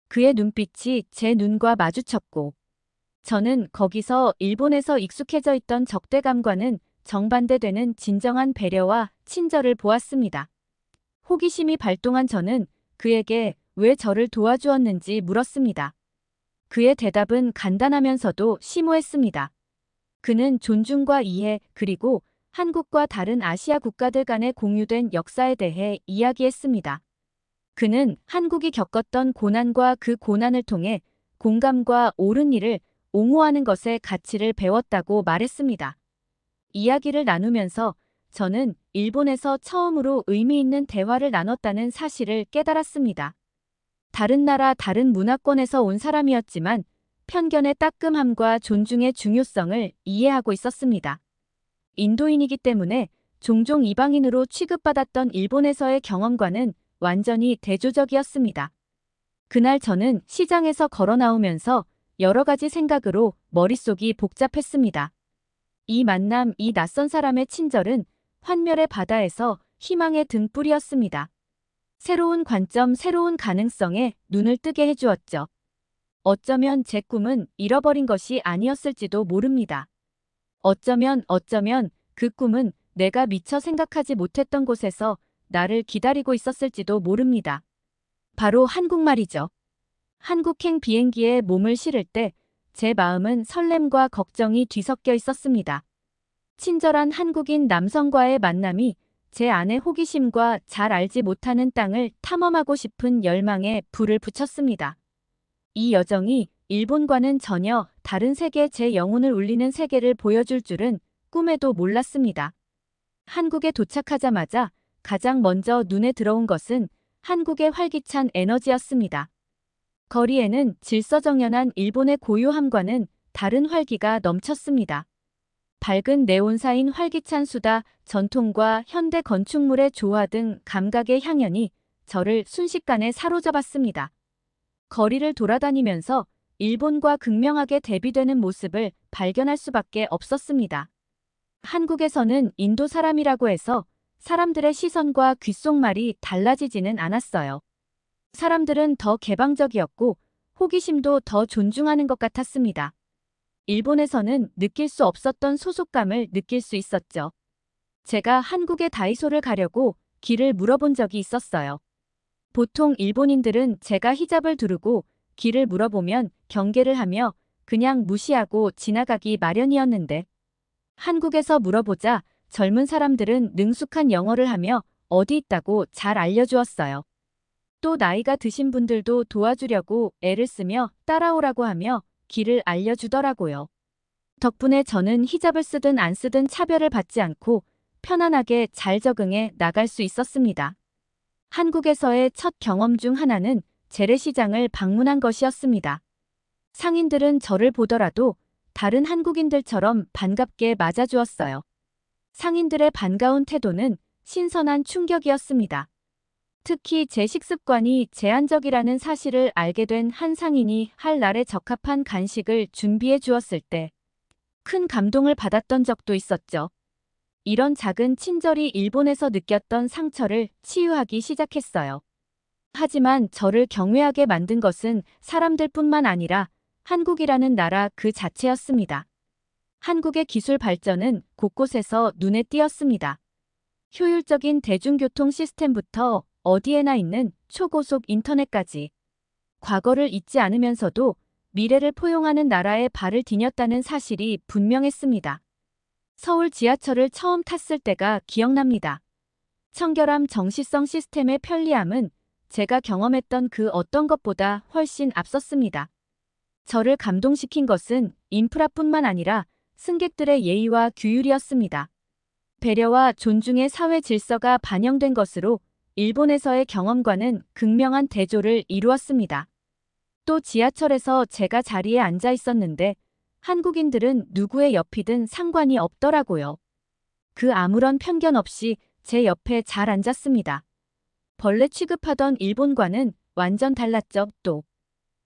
그의 눈빛이 제 눈과 마주쳤고 저는 거기서 일본에서 익숙해져 있던 적대감과는 정반대되는 진정한 배려와 친절을 보았습니다. 호기심이 발동한 저는 그에게 왜 저를 도와주었는지 물었습니다. 그의 대답은 간단하면서도 심오했습니다. 그는 존중과 이해 그리고 한국과 다른 아시아 국가들 간의 공유된 역사에 대해 이야기했습니다. 그는 한국이 겪었던 고난과 그 고난을 통해 공감과 옳은 일을 옹호하는 것의 가치를 배웠다고 말했습니다. 이야기를 나누면서 저는 일본에서 처음으로 의미 있는 대화를 나눴다는 사실을 깨달았습니다. 다른 나라, 다른 문화권에서 온 사람이었지만 편견의 따끔함과 존중의 중요성을 이해하고 있었습니다. 인도인이기 때문에 종종 이방인으로 취급받았던 일본에서의 경험과는 완전히 대조적이었습니다. 그날 저는 시장에서 걸어 나오면서 여러 가지 생각으로 머릿속이 복잡했습니다. 이 만남, 이 낯선 사람의 친절은 환멸의 바다에서 희망의 등불이었습니다. 새로운 관점, 새로운 가능성에 눈을 뜨게 해주었죠. 어쩌면 제 꿈은 잃어버린 것이 아니었을지도 모릅니다. 어쩌면 그 꿈은 내가 미처 생각하지 못했던 곳에서 나를 기다리고 있었을지도 모릅니다. 바로 한국말이죠. 한국행 비행기에 몸을 실을 때 제 마음은 설렘과 걱정이 뒤섞여 있었습니다. 친절한 한국인 남성과의 만남이 제 안의 호기심과 잘 알지 못하는 땅을 탐험하고 싶은 열망에 불을 붙였습니다. 이 여정이 일본과는 전혀 다른 세계, 제 영혼을 울리는 세계를 보여줄 줄은 꿈에도 몰랐습니다. 한국에 도착하자마자 가장 먼저 눈에 들어온 것은 한국의 활기찬 에너지였습니다. 거리에는 질서정연한 일본의 고요함과는 다른 활기가 넘쳤습니다. 밝은 네온사인 활기찬 수다, 전통과 현대 건축물의 조화 등 감각의 향연이 저를 순식간에 사로잡았습니다. 거리를 돌아다니면서 일본과 극명하게 대비되는 모습을 발견할 수밖에 없었습니다. 한국에서는 인도 사람이라고 해서 사람들의 시선과 귓속말이 달라지지는 않았어요. 사람들은 더 개방적이었고 호기심도 더 존중하는 것 같았습니다. 일본에서는 느낄 수 없었던 소속감을 느낄 수 있었죠. 제가 한국의 다이소를 가려고 길을 물어본 적이 있었어요. 보통 일본인들은 제가 히잡을 두르고 길을 물어보면 경계를 하며 그냥 무시하고 지나가기 마련이었는데 한국에서 물어보자 젊은 사람들은 능숙한 영어를 하며 어디 있다고 잘 알려주었어요. 또 나이가 드신 분들도 도와주려고 애를 쓰며 따라오라고 하며 길을 알려주더라고요. 덕분에 저는 히잡을 쓰든 안 쓰든 차별을 받지 않고 편안하게 잘 적응해 나갈 수 있었습니다. 한국에서의 첫 경험 중 하나는 재래시장을 방문한 것이었습니다. 상인들은 저를 보더라도 다른 한국인들처럼 반갑게 맞아주었어요. 상인들의 반가운 태도는 신선한 충격이었습니다. 특히 제 식습관이 제한적이라는 사실을 알게 된 한 상인이 할 날에 적합한 간식을 준비해 주었을 때 큰 감동을 받았던 적도 있었죠. 이런 작은 친절이 일본에서 느꼈던 상처를 치유하기 시작했어요. 하지만 저를 경외하게 만든 것은 사람들뿐만 아니라 한국이라는 나라 그 자체였습니다. 한국의 기술 발전은 곳곳에서 눈에 띄었습니다. 효율적인 대중교통 시스템부터 어디에나 있는 초고속 인터넷까지 과거를 잊지 않으면서도 미래를 포용하는 나라에 발을 디뎠다는 사실이 분명했습니다. 서울 지하철을 처음 탔을 때가 기억납니다. 청결함, 정시성 시스템의 편리함은 제가 경험했던 그 어떤 것보다 훨씬 앞섰습니다. 저를 감동시킨 것은 인프라뿐만 아니라 승객들의 예의와 규율이었습니다. 배려와 존중의 사회 질서가 반영된 것으로 일본에서의 경험과는 극명한 대조를 이루었습니다. 또 지하철에서 제가 자리에 앉아 있었는데 한국인들은 누구의 옆이든 상관이 없더라고요. 그 아무런 편견 없이 제 옆에 잘 앉았습니다. 벌레 취급하던 일본과는 완전 달랐죠. 또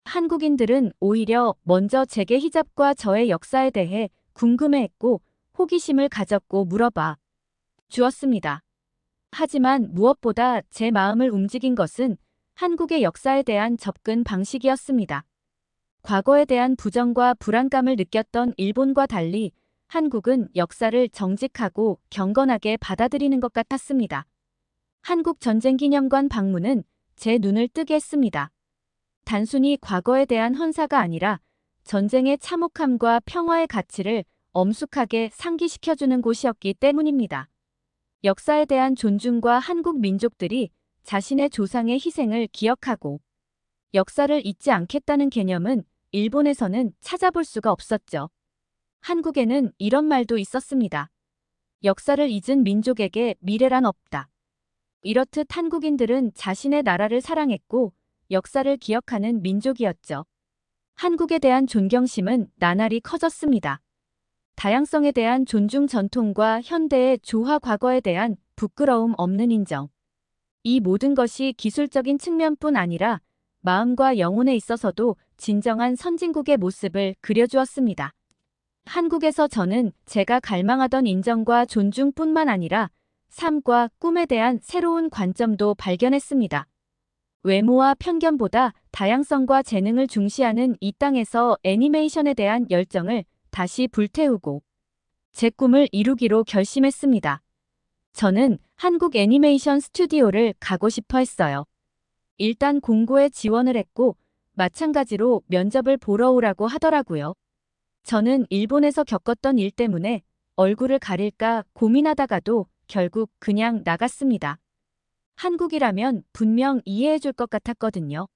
한국인들은 오히려 먼저 제게 히잡과 저의 역사에 대해 궁금해했고 호기심을 가졌고 물어봐 주었습니다. 하지만 무엇보다 제 마음을 움직인 것은 한국의 역사에 대한 접근 방식이었습니다. 과거에 대한 부정과 불안감을 느꼈던 일본과 달리 한국은 역사를 정직하고 경건하게 받아들이는 것 같았습니다. 한국 전쟁기념관 방문은 제 눈을 뜨게 했습니다. 단순히 과거에 대한 헌사가 아니라 전쟁의 참혹함과 평화의 가치를 엄숙하게 상기시켜주는 곳이었기 때문입니다. 역사에 대한 존중과 한국 민족들이 자신의 조상의 희생을 기억하고 역사를 잊지 않겠다는 개념은 일본에서는 찾아볼 수가 없었죠. 한국에는 이런 말도 있었습니다. 역사를 잊은 민족에게 미래란 없다. 이렇듯 한국인들은 자신의 나라를 사랑했고 역사를 기억하는 민족이었죠. 한국에 대한 존경심은 나날이 커졌습니다. 다양성에 대한 존중 전통과 현대의 조화 과거에 대한 부끄러움 없는 인정. 이 모든 것이 기술적인 측면뿐 아니라 마음과 영혼에 있어서도 진정한 선진국의 모습을 그려주었습니다. 한국에서 저는 제가 갈망하던 인정과 존중뿐만 아니라 삶과 꿈에 대한 새로운 관점도 발견했습니다. 외모와 편견보다 다양성과 재능을 중시하는 이 땅에서 애니메이션에 대한 열정을 다시 불태우고 제 꿈을 이루기로 결심했습니다. 저는 한국 애니메이션 스튜디오를 가고 싶어 했어요. 일단 공고에 지원을 했고 마찬가지로 면접을 보러 오라고 하더라고요. 저는 일본에서 겪었던 일 때문에 얼굴을 가릴까 고민하다가도 결국 그냥 나갔습니다. 한국이라면 분명 이해해 줄 것 같았거든요.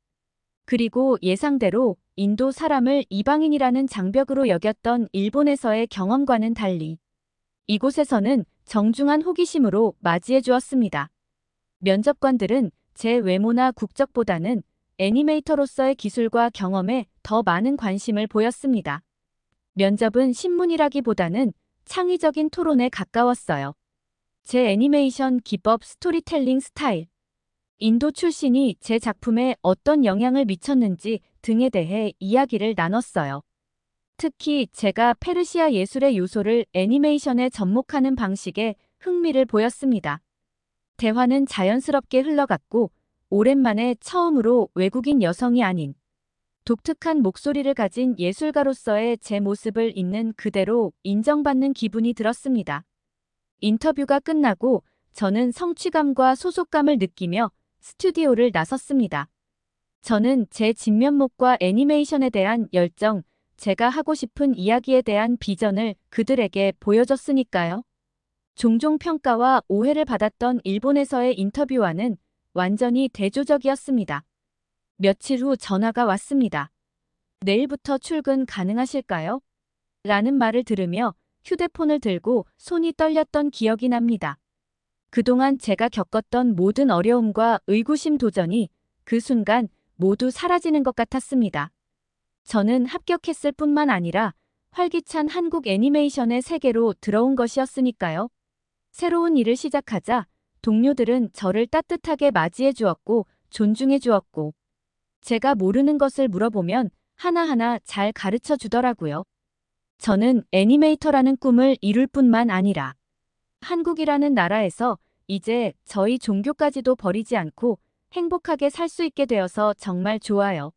그리고 예상대로 인도 사람을 이방인이라는 장벽으로 여겼던 일본에서의 경험과는 달리 이곳에서는 정중한 호기심으로 맞이해 주었습니다. 면접관들은 제 외모나 국적보다는 애니메이터로서의 기술과 경험에 더 많은 관심을 보였습니다. 면접은 신문이라기보다는 창의적인 토론에 가까웠어요. 제 애니메이션 기법 스토리텔링 스타일, 인도 출신이 제 작품에 어떤 영향을 미쳤는지 등에 대해 이야기를 나눴어요. 특히 제가 페르시아 예술의 요소를 애니메이션에 접목하는 방식에 흥미를 보였습니다. 대화는 자연스럽게 흘러갔고 오랜만에 처음으로 외국인 여성이 아닌 독특한 목소리를 가진 예술가로서의 제 모습을 있는 그대로 인정받는 기분이 들었습니다. 인터뷰가 끝나고 저는 성취감과 소속감을 느끼며 스튜디오를 나섰습니다. 저는 제 진면목과 애니메이션에 대한 열정, 제가 하고 싶은 이야기에 대한 비전을 그들에게 보여줬으니까요. 종종 평가와 오해를 받았던 일본에서의 인터뷰와는 완전히 대조적이었습니다. 며칠 후 전화가 왔습니다. 내일부터 출근 가능하실까요? 라는 말을 들으며 휴대폰을 들고 손이 떨렸던 기억이 납니다. 그동안 제가 겪었던 모든 어려움과 의구심 도전이 그 순간 모두 사라지는 것 같았습니다. 저는 합격했을 뿐만 아니라 활기찬 한국 애니메이션의 세계로 들어온 것이었으니까요. 새로운 일을 시작하자 동료들은 저를 따뜻하게 맞이해 주었고 존중해 주었고 제가 모르는 것을 물어보면 하나하나 잘 가르쳐 주더라고요. 저는 애니메이터라는 꿈을 이룰 뿐만 아니라 한국이라는 나라에서 이제 저희 종교까지도 버리지 않고 행복하게 살 수 있게 되어서 정말 좋아요.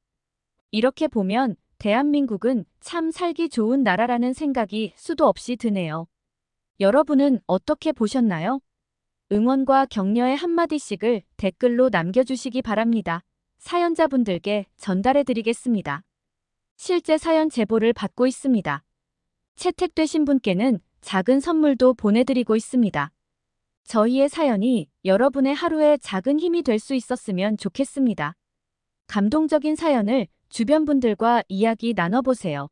이렇게 보면 대한민국은 참 살기 좋은 나라라는 생각이 수도 없이 드네요. 여러분은 어떻게 보셨나요? 응원과 격려의 한마디씩을 댓글로 남겨주시기 바랍니다. 사연자분들께 전달해드리겠습니다. 실제 사연 제보를 받고 있습니다. 채택되신 분께는 작은 선물도 보내드리고 있습니다. 저희의 사연이 여러분의 하루에 작은 힘이 될 수 있었으면 좋겠습니다. 감동적인 사연을 주변 분들과 이야기 나눠보세요.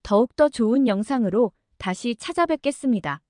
더욱더 좋은 영상으로 다시 찾아뵙겠습니다.